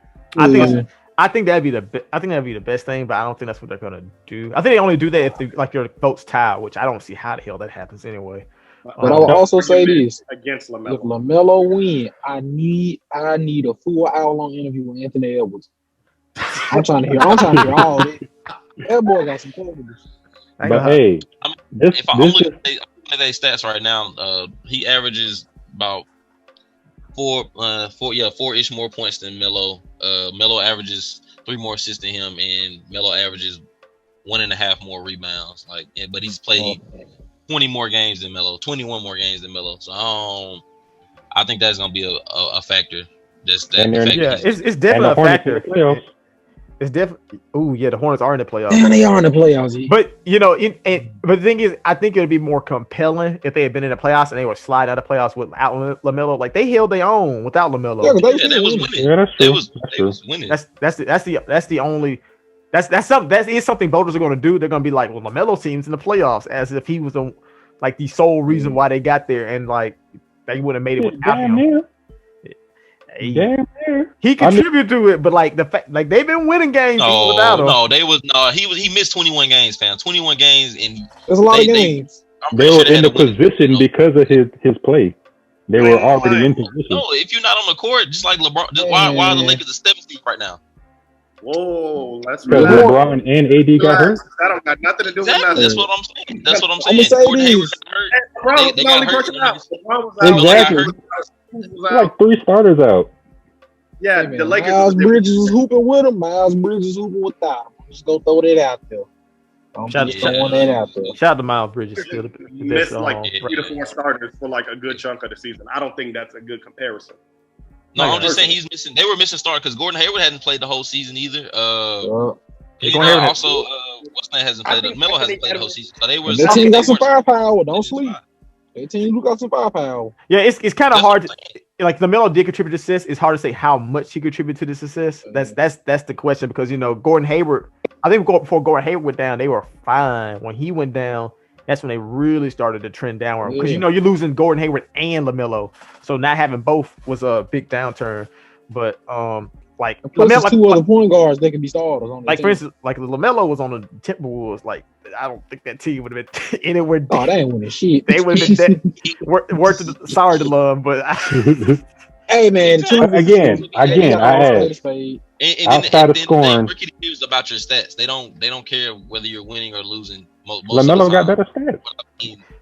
I think that'd be the best thing, but I don't think that's what they're gonna do. I think they only do that if your votes tie, which I don't see how the hell that happens anyway. But I will also say this: against LaMelo. If LaMelo win, I need a full hour-long interview with Anthony Edwards. I'm trying to hear all that. That boy got some quotables. But hey, if I'm looking at their stats right now, he averages about four-ish more points than Melo. Melo averages 3 more assists than him, and Melo averages 1.5 more rebounds. But he's played 20 more games than Melo, 21 more games than Melo. So I think that's gonna be a factor. It's definitely a factor. It's definitely. Oh yeah, the Hornets are in the playoffs. Man, they are in the playoffs. But but the thing is, I think it would be more compelling if they had been in the playoffs and they were slide out of playoffs without LaMelo. Like they held their own without LaMelo. Yeah, they was winning. Yeah, that's true. They was winning. That's the only. That is something voters are going to do. They're going to be like, well, LaMelo team's in the playoffs, as if he was the sole reason why they got there, and like they would have made it without him. he contributed to it, but like the fact, like they've been winning games without him. He missed 21 games, fam. 21 games, and there's a lot of games. They were in the position because of his play. They were already in position. No, if you're not on the court, just like LeBron, why are the Lakers a 7th seed right now? Whoa, that's because LeBron and AD got hurt. That don't got nothing to do with nothing. That's what I'm saying. That's what I'm saying. Gordon Hayward got hurt. They got hurt. Exactly. Like 3 starters out. Yeah, the Lakers. Miles Bridges was hooping with him. Miles Bridges hooping without him. Just go throw that out there. Shout out to Miles Bridges. He missed like 3 to 4 starters for like a good chunk of the season. I don't think that's a good comparison. No, I'm just saying he's missing. They were missing starters because Gordon Hayward hadn't played the whole season either. Also, what's name hasn't played. Melo hasn't played the whole season. So they were. That team got some firepower. Don't sleep. That team got some firepower. Yeah, it's kind of hard. Like LaMelo did contribute to assists. It's hard to say how much he contributed to this assist. That's the question because Gordon Hayward. I think before Gordon Hayward went down, they were fine. When he went down, that's when they really started to trend downward. Because you're losing Gordon Hayward and LaMelo, so not having both was a big downturn. But like LaMelo, 2 other point guards, they can be starters on. Like for instance, like LaMelo was on the Timberwolves. Like I don't think that team would have been anywhere. Oh, they ain't winning shit. They would have been dead. Sorry to love, but hey man, again, I had. Outside of scoring, rookie is about your stats. They don't care whether you're winning or losing. LaMelo got better stats.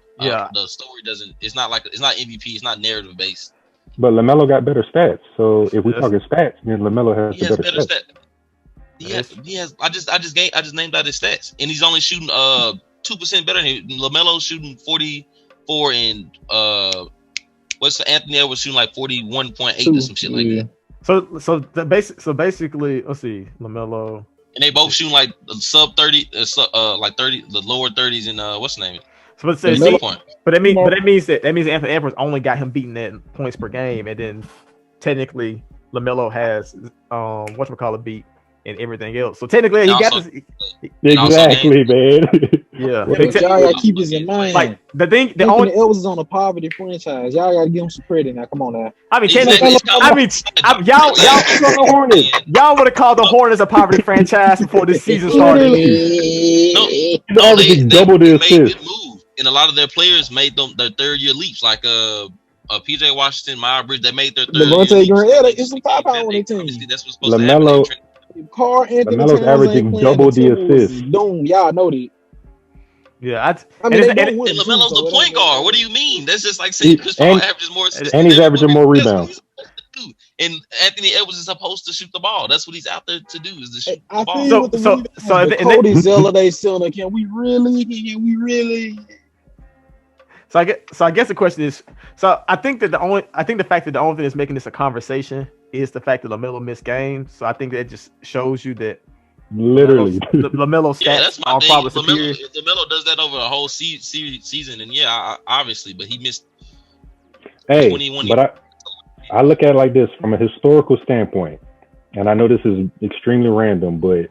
The story doesn't. It's not MVP. It's not narrative based. But LaMelo got better stats. So if we're talking stats, then LaMelo has better stats. He has. I just named out his stats, and he's only shooting 2% better than him. LaMelo's shooting 44, and Anthony Edwards shooting like 41.8 or some shit like that. So basically, let's see, LaMelo, and they both shooting like sub 30, like 30, the lower 30s, and what's the name? So but that means Anthony Edwards only got him beating at points per game, and then technically LaMelo has beat and everything else. So technically he got this. Exactly, man. Yeah, y'all gotta keep this in mind. Like Anthony Edwards is on a poverty franchise. Y'all gotta give him some credit now. Come on now. I mean, y'all would have called the Hornets a poverty franchise before this season started. They doubled the assists. And a lot of their players made them their 3rd-year leaps, like PJ Washington, Miles Bridges. They made their 3rd-year leaps. It's some firepower on their team. That's what's supposed to happen. LaMelo's averaging double the assists. Y'all know that. Yeah, and LaMelo's the point guard. What do you mean? That's just like saying Chris Paul averages more assists. And he's averaging more rebounds. And Anthony Edwards is supposed to shoot the ball. That's what he's out there to do, is to shoot the ball. Cody Zeller, they still can we really? So I guess the question is, I think the fact that the only thing that's making this a conversation is the fact that LaMelo missed games. So I think that just shows you that literally LaMelo stats are probably superior. LaMelo does that over a whole season, and obviously, but he missed. Hey, but I look at it like this from a historical standpoint, and I know this is extremely random, but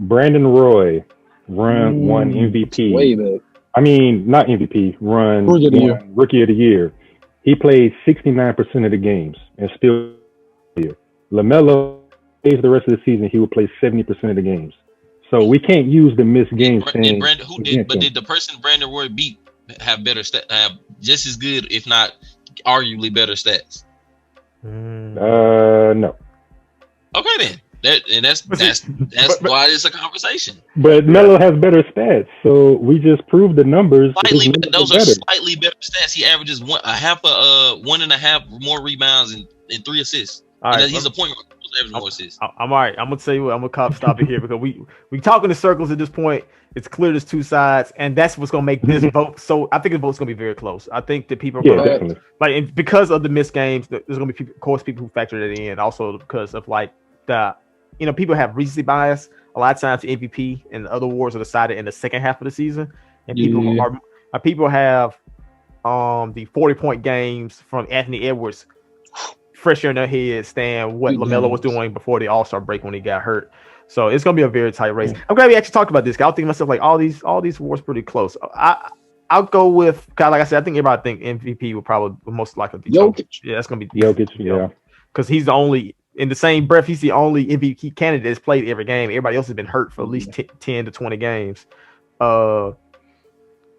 Brandon Roy won MVP. Way back. I mean, not MVP, Rookie of the Year. He played 69% of the games and still here. LaMelo plays the rest of the season, he would play 70% of the games. So we can't use the missed games. Did the person Brandon Roy beat have better stats, have just as good, if not arguably better stats? No. Okay then. That's why it's a conversation. But Melo has better stats, so we just proved the numbers. Those are slightly better stats. He averages 1.5 more rebounds and 3 assists. He's a point guard. More assists. I'm all right. I'm gonna tell you what. I'm gonna stop it here because we talking in circles at this point. It's clear there's 2 sides, and that's what's gonna make this vote. So I think the vote's gonna be very close. I think that people are gonna because of the missed games. There's gonna be people who factor that in. Also because of people have recency bias. A lot of times the MVP and the other awards are decided in the second half of the season, and people have the 40-point games from Anthony Edwards fresher in their head than what LaMelo was doing before the All-Star break when he got hurt. So it's gonna be a very tight race. I'm glad we actually talked about this. I was thinking to myself, like, all these awards pretty close. I'll go with, like I said, I think everybody think MVP will probably most likely be Jokic. Yeah, that's gonna be Jokic. Yeah. because he's the only. In the same breath, he's the only MVP candidate that's played every game. Everybody else has been hurt for at least 10 to 20 games. You know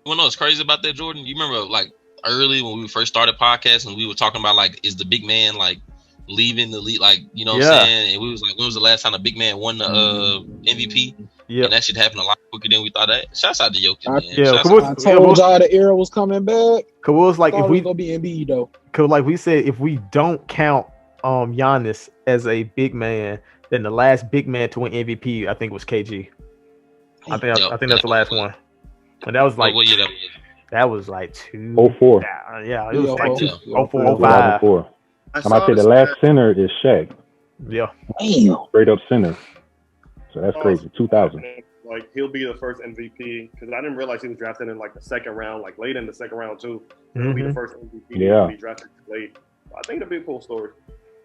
what's crazy about that, Jordan? You remember like early when we first started podcast and we were talking about like, is the big man like leaving the league? Like, you know what I'm saying? And we was like, when was the last time a big man won the MVP? Yeah, and that shit happened a lot quicker than we thought. That shouts out to Jokic, man. Yeah, I told y'all the era was coming back. Cause it was like if we gonna be Embiid though. Cause like we said, if we don't count Giannis as a big man, then the last big man to win MVP, I think was KG. I think that's the last one, and that was like that was like 2004. Yeah, it was like 2004, 05. I might say the last center is Shaq. Yeah, straight up center. So that's crazy. 2000. Like he'll be the first MVP because I didn't realize he was drafted in like the second round, like late in the second round too. He'll be the first MVP. Yeah, be drafted late. I think it'll be a cool story.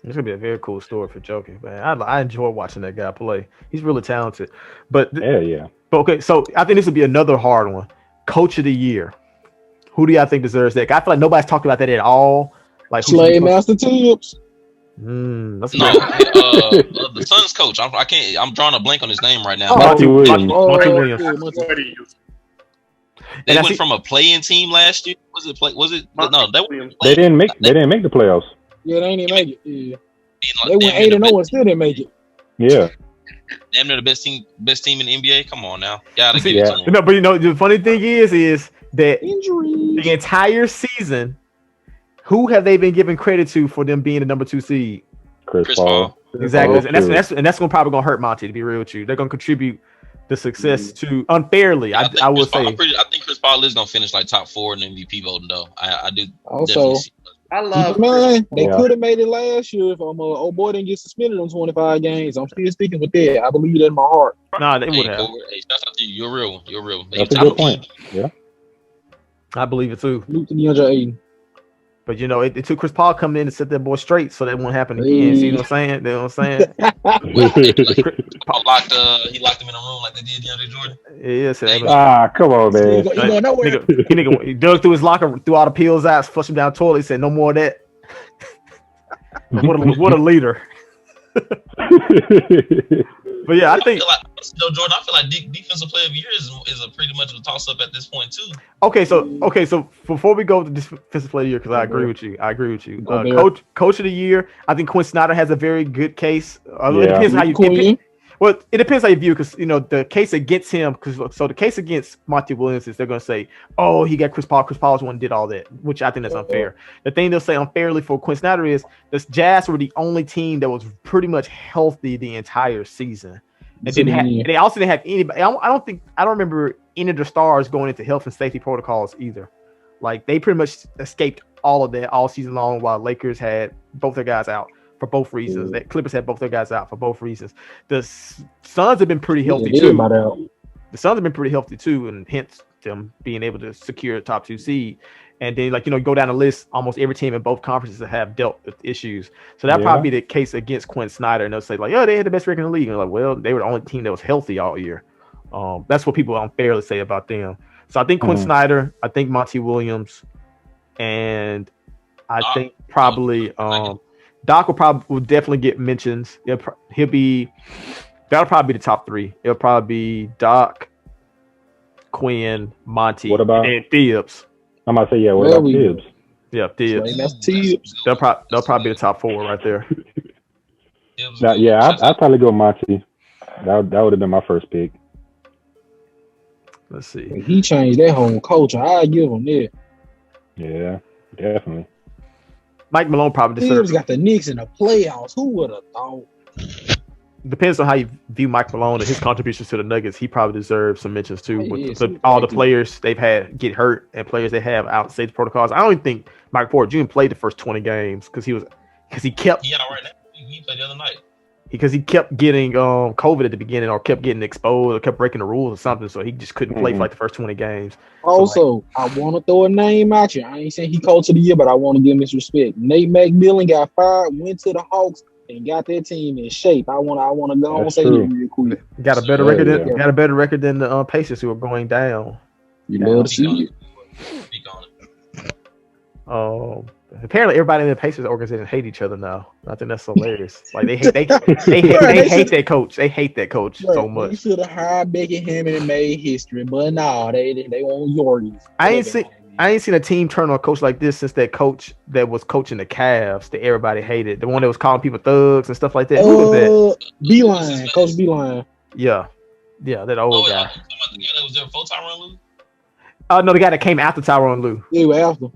It's gonna be a very cool story for Jokic, man. I enjoy watching that guy play. He's really talented. But yeah. But okay, so I think this will be another hard one. Coach of the year. Who do y'all think deserves that? I feel like nobody's talking about that at all. Like Slay Master Tibbs. That's the Suns coach. I'm drawing a blank on his name right now. Monty Williams. They went from a play-in team last year. They didn't make the playoffs. Yeah, they didn't make it. Yeah. They went 8-0 and still didn't make it. Yeah. Damn near the best team in the NBA. Come on now. Gotta give it to them. No, but you know the funny thing is that injuries the entire season, who have they been giving credit to for them being the number 2 seed? Chris Paul. Exactly. And that's probably gonna hurt Monty, to be real with you. They're gonna contribute the success to unfairly. I would say. I think Chris Paul is gonna finish like top 4 in the MVP voting though. I do also. I love man. They could have made it last year if old boy didn't get suspended on 25 games. I'm still sticking with that. I believe that in my heart. Nah, they would have. Hey, shout out to you. You're real. That's a good point. Yeah, I believe it too. Luke to DeAndre. But you know, it took Chris Paul coming in to set that boy straight, so that won't happen again. See what I'm saying? You know what I'm saying? Paul locked him in a room like they did DeAndre Jordan. Yeah, come on, man. He dug through his locker, threw all the pills out, flushed him down the toilet. He said, "No more of that." What a leader. But yeah, I think Jordan. I feel like defensive player of the year is a pretty much a toss up at this point too. Okay, so before we go to defensive player of the year, because I agree with you. Coach of the year. I think Quinn Snyder has a very good case. It depends how you it depends how you view, because you know the case against him. So the case against Monty Williams is they're going to say, "Oh, he got Chris Paul. Chris Paul's one did all that," which I think that's unfair. The thing they'll say unfairly for Quinn Snyder is the Jazz were the only team that was pretty much healthy the entire season, and they also didn't have anybody. I don't remember any of the stars going into health and safety protocols either. Like they pretty much escaped all of that all season long, while Lakers had both their guys out for both reasons. That Clippers had both their guys out for both reasons. The Suns have been pretty healthy too. The Suns have been pretty healthy too, and hence them being able to secure a top 2 seed. And then, go down the list, almost every team in both conferences have dealt with issues. So that'd probably be the case against Quinn Snyder. And they'll say, like, they had the best record in the league. And like, well, they were the only team that was healthy all year. That's what people unfairly say about them. So I think Quinn Snyder, I think Monty Williams, and I think probably Doc will definitely get mentions. That'll probably be the top 3. It'll probably be Doc, Quinn, Monty, and Tibbs. I'm about to say, what about Tibbs? Yeah, Tibbs. That's Tibbs. They'll probably be the top 4 right there. I'd probably go Monty. That would have been my first pick. Let's see. He changed that whole culture. I give him that. Yeah, definitely. Mike Malone probably deserves. Got the Knicks in the playoffs. Who would have thought? Depends on how you view Mike Malone and his contributions to the Nuggets. He probably deserves some mentions too. With all the players they've had get hurt and players they have out of safety protocols. I don't even think Mike Porter Jr. played the first 20 games because he kept. Yeah, right now he played the other night. Because he kept getting COVID at the beginning, or kept getting exposed, or kept breaking the rules or something, so he just couldn't play for like the first 20 games. Also, I want to throw a name out you. I ain't saying he coach of the year, but I want to give him his respect. Nate McMillan got fired, went to the Hawks, and got their team in shape. I want to go and say that real quick. Got a better record. Got a better record than the Pacers, who are going down. You love to see it. Speak on it. Apparently, everybody in the Pacers organization hate each other now. I think that's hilarious. Like they hate that coach. They hate that coach so much. They should have hired Beckham and made history, but no, they want Yorgies. I ain't seen a team turn on a coach like this since that coach that was coaching the Cavs that everybody hated. The one that was calling people thugs and stuff like that. Who was that? Beeline, Coach Beeline. Yeah, that old guy. The guy that was there before Tyronn Lue? No, the guy that came after Tyronn Lue. Yeah, after.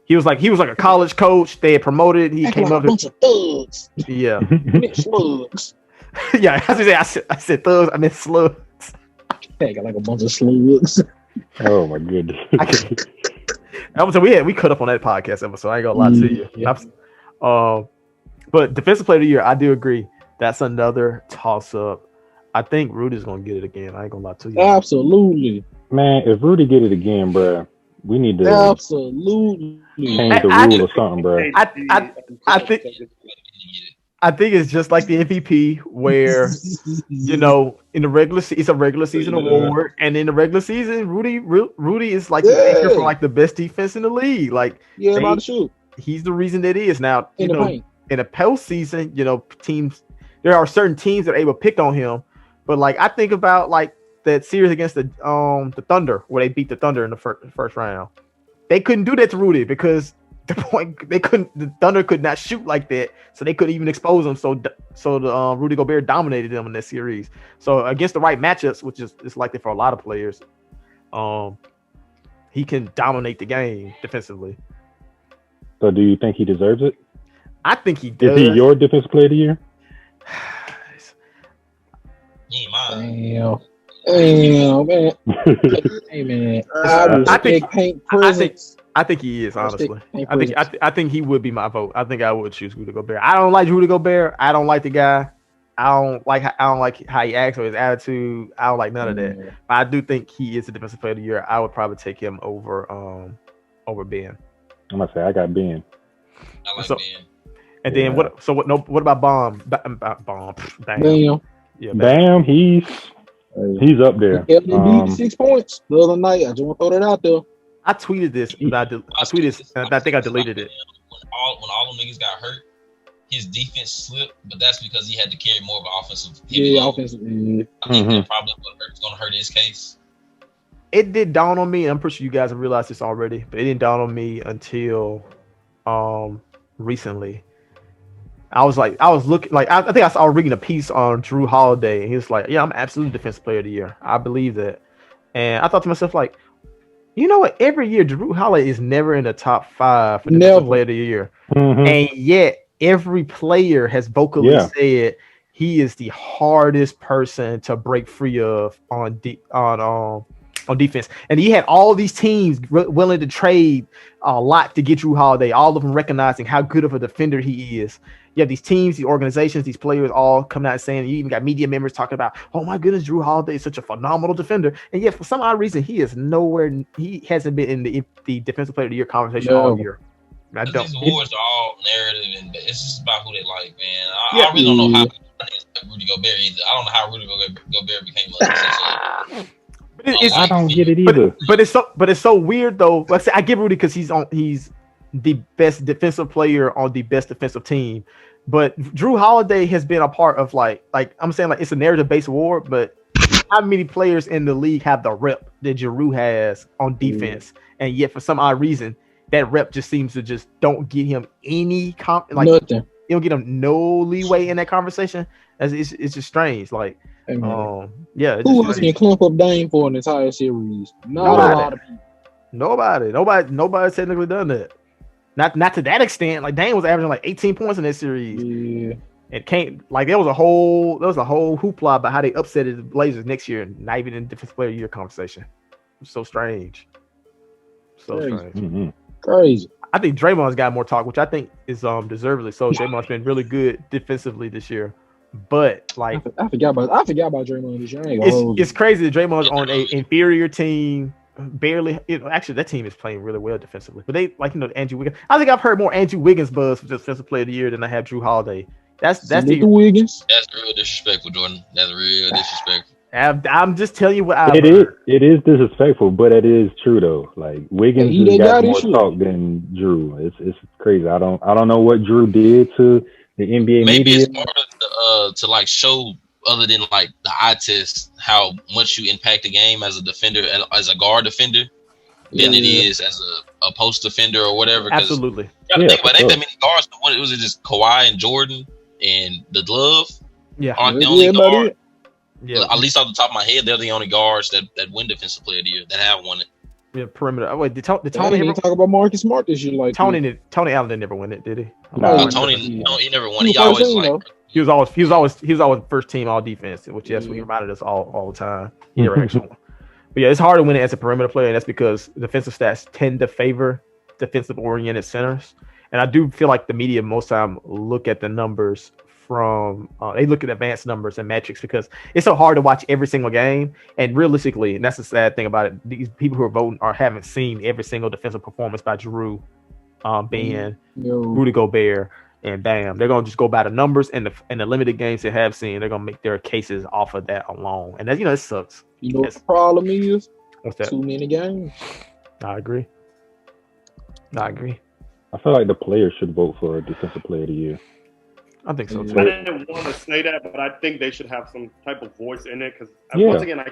He was like a college coach. They had promoted. He came up. A bunch of thugs. Yeah. Slugs. Yeah, I said thugs. I meant slugs. They got like a bunch of slugs. Oh my goodness. We cut up on that podcast episode. I ain't gonna lie to you. Yeah. But defensive player of the year, I do agree. That's another toss up. I think Rudy's gonna get it again. I ain't gonna lie to you. Absolutely. Man, if Rudy get it again, bro, we need to absolutely change the rule or something, bro. I think it's just like the MVP, where in the it's a regular season award, and in the regular season, Rudy is like the anchor for like the best defense in the league. Like, about to shoot. He's the reason that he is now. In the postseason, teams, there are certain teams that are able to pick on him, but like I think about like that series against the Thunder, where they beat the Thunder in the first round. They couldn't do that to Rudy because the Thunder could not shoot like that, so they couldn't even expose them. So the Rudy Gobert dominated them in that series. So against the right matchups, which is like that for a lot of players, he can dominate the game defensively. So do you think he deserves it? I think he does. Is he your defensive player of the year? He ain't mine. Damn, man. Hey, man. I think he is, honestly. I think he would be my vote. I think I would choose Rudy Gobert. I don't like Rudy Gobert. I don't like the guy. I don't like how he acts or his attitude. I don't like none of that. But I do think he is the defensive player of the year. I would probably take him over Ben. I'm gonna say I got Ben. I like Ben. And then what about Bomb? Bomb. Damn. Yeah, Bam, he's up there. He beat 6 points the other night. I just want to throw that out there. I tweeted this. I think I deleted it. When all them niggas got hurt, his defense slipped, but that's because he had to carry more of an offensive. Offensive. I think that probably was going to hurt his case. It did dawn on me. I'm pretty sure you guys have realized this already, but it didn't dawn on me until recently. I was looking like I think I saw reading a piece on Drew Holiday, and he was like, "Yeah, I'm absolutely defensive player of the year. I believe that." And I thought to myself, like, you know what? Every year, Drew Holiday is never in the top 5 for defensive player of the year, and yet every player has vocally said he is the hardest person to break free of on defense. And he had all these teams willing to trade a lot to get Drew Holiday, all of them recognizing how good of a defender he is. You have these teams, these organizations, these players all coming out and saying, you even got media members talking about, oh my goodness, Drew Holiday is such a phenomenal defender. And yet for some odd reason, he hasn't been in the defensive player of the year conversation all year. I don't. These awards are all narrative, and it's just about who they like, man. I really don't know how Rudy Gobert either. I don't know how Rudy Gobert became I don't get it either. But it's so weird though. Let's say I give Rudy because he's the best defensive player on the best defensive team. But Drew Holiday has been a part of like I'm saying, like, it's a narrative based award, but how many players in the league have the rep that Drew has on defense? And yet for some odd reason, that rep just seems to just don't get him any nothing. You don't get him no leeway in that conversation. It's just strange. Like, who else can clump up Dame for an entire series? Not a lot of people. Nobody technically done that. Not to that extent. Like, Dame was averaging like 18 points in that series. Yeah. It can't, like, there was a whole hoopla about how they upset the Blazers next year, not even in defensive player of the year conversation. It's so strange. Strange. Mm-hmm. Crazy. I think Draymond's got more talk, which I think is deservedly so. Draymond's been really good defensively this year. But like, I forgot about Draymond this year. It's crazy that Draymond's on an inferior team. Barely, actually, that team is playing really well defensively. But they, like, Andrew Wiggins. I think I've heard more Andrew Wiggins buzz for defensive player of the year than I have Drew Holiday. That's the Wiggins. That's real disrespectful, Jordan. That's real disrespectful. I'm just telling you what I've heard. It is disrespectful, but it is true though. Like Wiggins has got more talk than Drew. It's crazy. I don't know what Drew did to the NBA Maybe media. it's harder to like show, other than like the eye test, how much you impact the game as a defender, as a guard defender, than it is as a post defender or whatever. Absolutely. You gotta think about it. Ain't that many guards? What was it? Just Kawhi and Jordan and the glove? Yeah. Aren't the only guard? Yeah. At least off the top of my head, they're the only guards that win Defensive Player of the Year that have won it. Yeah, perimeter. Oh, wait, did Tony ever talk about Marcus Smart this year? Like Tony Allen didn't never win it, did he? No, he never won it. He always like. He was always first team all defense, which that's what he reminded us all the time. He never actually won. But yeah, it's hard to win it as a perimeter player, and that's because defensive stats tend to favor defensive oriented centers. And I do feel like the media most time look at the numbers from they look at advanced numbers and metrics because it's so hard to watch every single game. And realistically, and that's the sad thing about it, these people who are voting haven't seen every single defensive performance by Drew, Ben, Rudy Gobert, and Bam. They're gonna just go by the numbers and the limited games they have seen. They're gonna make their cases off of that alone, and that it sucks. You know what the problem is? What's that? Too many games. I agree. I feel like the players should vote for a Defensive Player of the Year. I think so too. I didn't want to say that, but I think they should have some type of voice in it because once again, I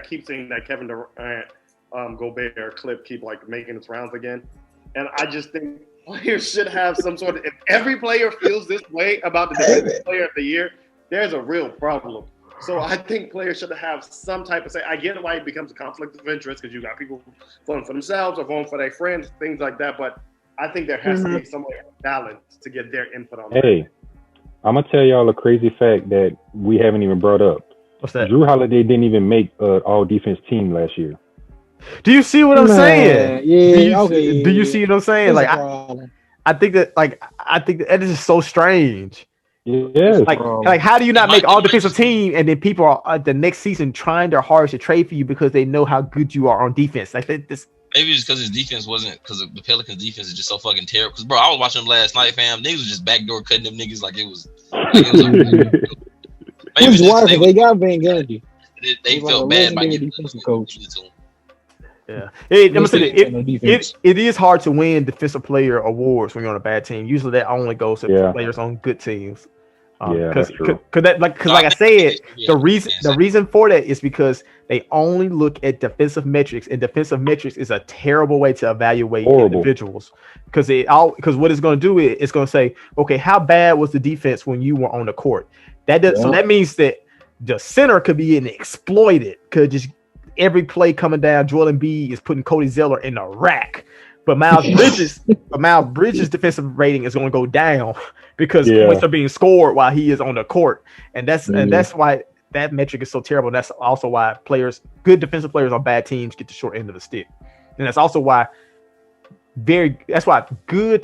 keep saying that Kevin Durant, Gobert clip keep like making its rounds again, and I just think players should have some sort of. If every player feels this way about the Defensive Player of the Year, there's a real problem. So I think players should have some type of say. I get why it becomes a conflict of interest because you got people voting for themselves or voting for their friends, things like that. But I think there has to be some way of balance to get their input on that. Hey, I'm gonna tell y'all a crazy fact that we haven't even brought up. What's that? Drew Holiday didn't even make all defense team last year. Do you see what I'm saying? Yeah. Do you see what I'm saying? Like I think that is just so strange. Yes. Like how do you not make all defensive team and then people are the next season trying their hardest to trade for you because they know how good you are on defense? Like this. Maybe it's because his defense wasn't, because the Pelicans' defense is just so fucking terrible. Because, bro, I was watching them last night, fam. Niggas was just backdoor cutting them niggas like it was. They got Van Gundy. They felt bad by getting defensive coach. Yeah, it is hard to win defensive player awards when you're on a bad team. Usually, that only goes to players on good teams. Because like I said, the reason for that is because they only look at defensive metrics, and defensive metrics is a terrible way to evaluate individuals. Because what it's going to do is it's going to say, okay, how bad was the defense when you were on the court? So that means that the center could be getting exploited. Could just every play coming down, Joel Embiid is putting Cody Zeller in the rack. But Miles Bridges' defensive rating is going to go down because points are being scored while he is on the court, and that's why that metric is so terrible. And that's also why good defensive players on bad teams get the short end of the stick, and that's also why good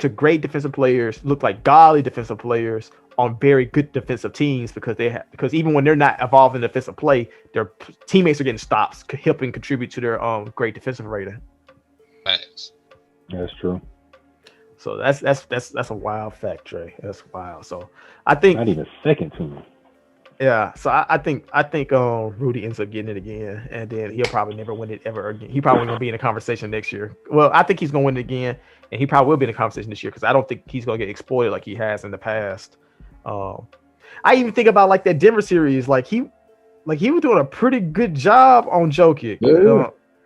to great defensive players look like godly defensive players on very good defensive teams because even when they're not involved in defensive play, their teammates are getting stops, helping contribute to their great defensive rating. Thanks. That's true. So that's a wild fact, Trey. That's wild. So I think not even second to me. Yeah. So I think Rudy ends up getting it again, and then he'll probably never win it ever again. He probably gonna be in the conversation next year. Well, I think he's gonna win it again, and he probably will be in the conversation this year because I don't think he's gonna get exploited like he has in the past. I even think about like that Denver series, like he was doing a pretty good job on Jokic.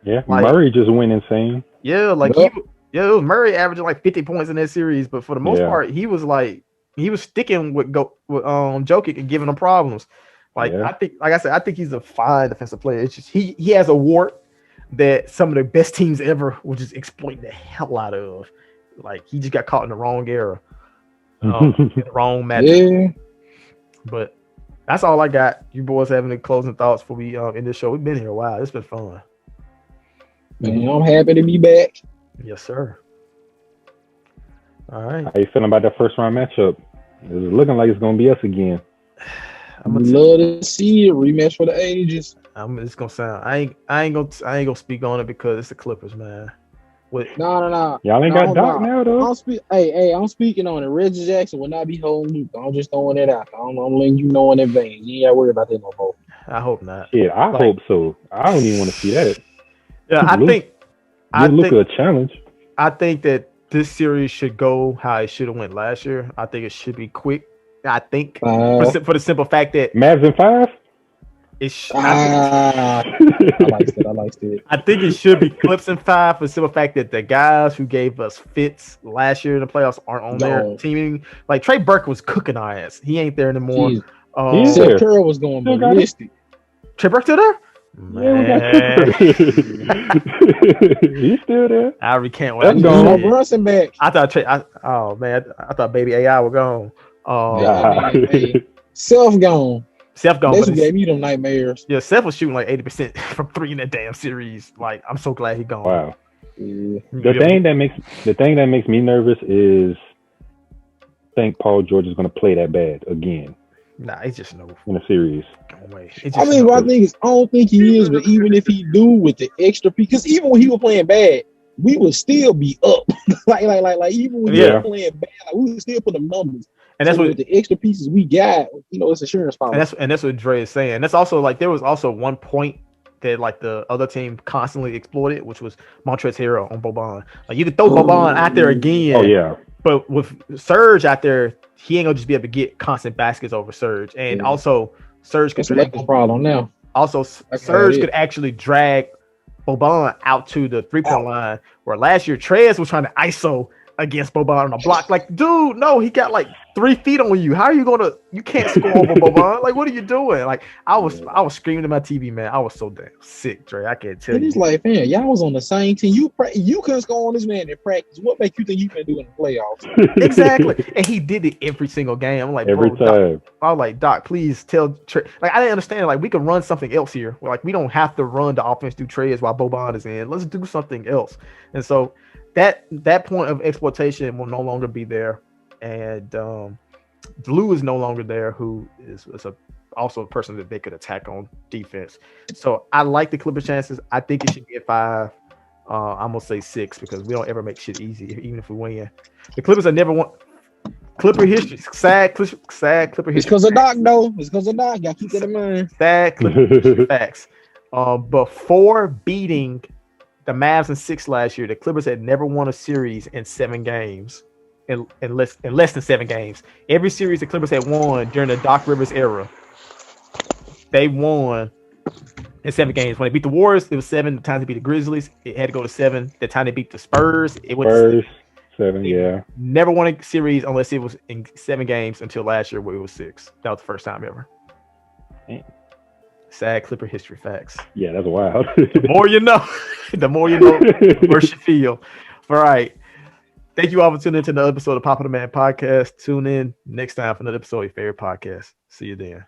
Yeah, Murray just went insane. Yeah, it was Murray averaging like 50 points in that series, but for the most part, he was sticking with Jokic and giving him problems. I think he's a fine defensive player. It's just he has a wart that some of the best teams ever will just exploit the hell out of. Like he just got caught in the wrong era, in the wrong match. Yeah. But that's all I got. You boys have any closing thoughts before we end this show? We've been here a while. It's been fun. Man, I'm happy to be back. Yes, sir. All right. How you feeling about that first round matchup? It's looking like it's gonna be us again. I'm love to see a rematch for the ages. It's gonna sound. I ain't gonna speak on it because it's the Clippers, man. No. Y'all ain't got Doc now though. I'm speaking on it. Reggie Jackson will not be holding Luke. I'm just throwing it out. I'm letting you know in advance. You ain't gotta worry about that no more. I hope not. Yeah, I hope so. I don't even want to see that. Yeah, I think a challenge. I think that this series should go how it should have went last year. I think it should be quick. I think for the simple fact that Mavs in 5. I like it. I think it should be Clips in 5 for the simple fact that the guys who gave us fits last year in the playoffs aren't on their teaming. Like Trey Burke was cooking our ass. He ain't there anymore. Seth Curry was going ballistic. Trey Burke still there? Man. He's still there. I recant what I said. Brunson back. I thought I thought Baby AI was gone. Seth gone. That's what gave me them nightmares. Yeah, Seth was shooting like 80% from 3 in that damn series. Like, I'm so glad he gone. Wow. Yeah. The thing that makes me nervous is I think Paul George is going to play that bad again. Nah, it's just no in a series. I don't think he is, but even if he do with the extra, because even when he was playing bad, we would still be up. like even when he was playing bad, like, we would still put them numbers. And that's what with the extra pieces we got, it's insurance policy. And that's what Dre is saying. That's also like there was also one point that like the other team constantly exploited, which was Montrezl Harrell on Boban. Like you could throw Boban out there again. Oh yeah. But with Serge out there, he ain't gonna just be able to get constant baskets over Serge. And also Serge could that's the problem now. Also Serge could actually drag Boban out to the 3-point line, where last year Trez was trying to ISO against Boban on a block. Like, dude, no, he got like 3 feet on you. How are you you can't score over Boban? Like, what are you doing? Like, I was screaming at my TV, man. I was so damn sick, Dre. I can't tell you. It's like, man, y'all was on the same team. You couldn't score on this man in practice. What makes you think you can do in the playoffs? Exactly. And he did it every single game. I'm like, every time. Doc, I was like, Doc, please tell Trey. Like, I didn't understand. Like, we could run something else here. Like, we don't have to run the offense through Trez while Boban is in. Let's do something else. And so that point of exploitation will no longer be there, and Blue is no longer there, who is also a person that they could attack on defense. So I like the Clippers' chances. I think it should be at 5. I'm gonna say 6 because we don't ever make shit easy, even if we win. The Clippers have never won. Clipper history, sad Clipper history. It's because of Doc, though. It's because of Doc. Gotta keep that in mind. Sad Clipper history facts. Before beating the Mavs in 6 last year, the Clippers had never won a series in 7 games, in less than 7 games. Every series the Clippers had won during the Doc Rivers era, they won in 7 games. When they beat the Warriors, it was 7. The time they beat the Grizzlies, it had to go to 7. The time they beat the Spurs, it went to 7. Yeah. Never won a series unless it was in 7 games until last year where it was 6. That was the first time ever. Sad Clipper history facts. Yeah, that's wild. The more you know, the worse you feel. All right. Thank you all for tuning into another episode of Papa the Man Podcast. Tune in next time for another episode of your favorite podcast. See you then.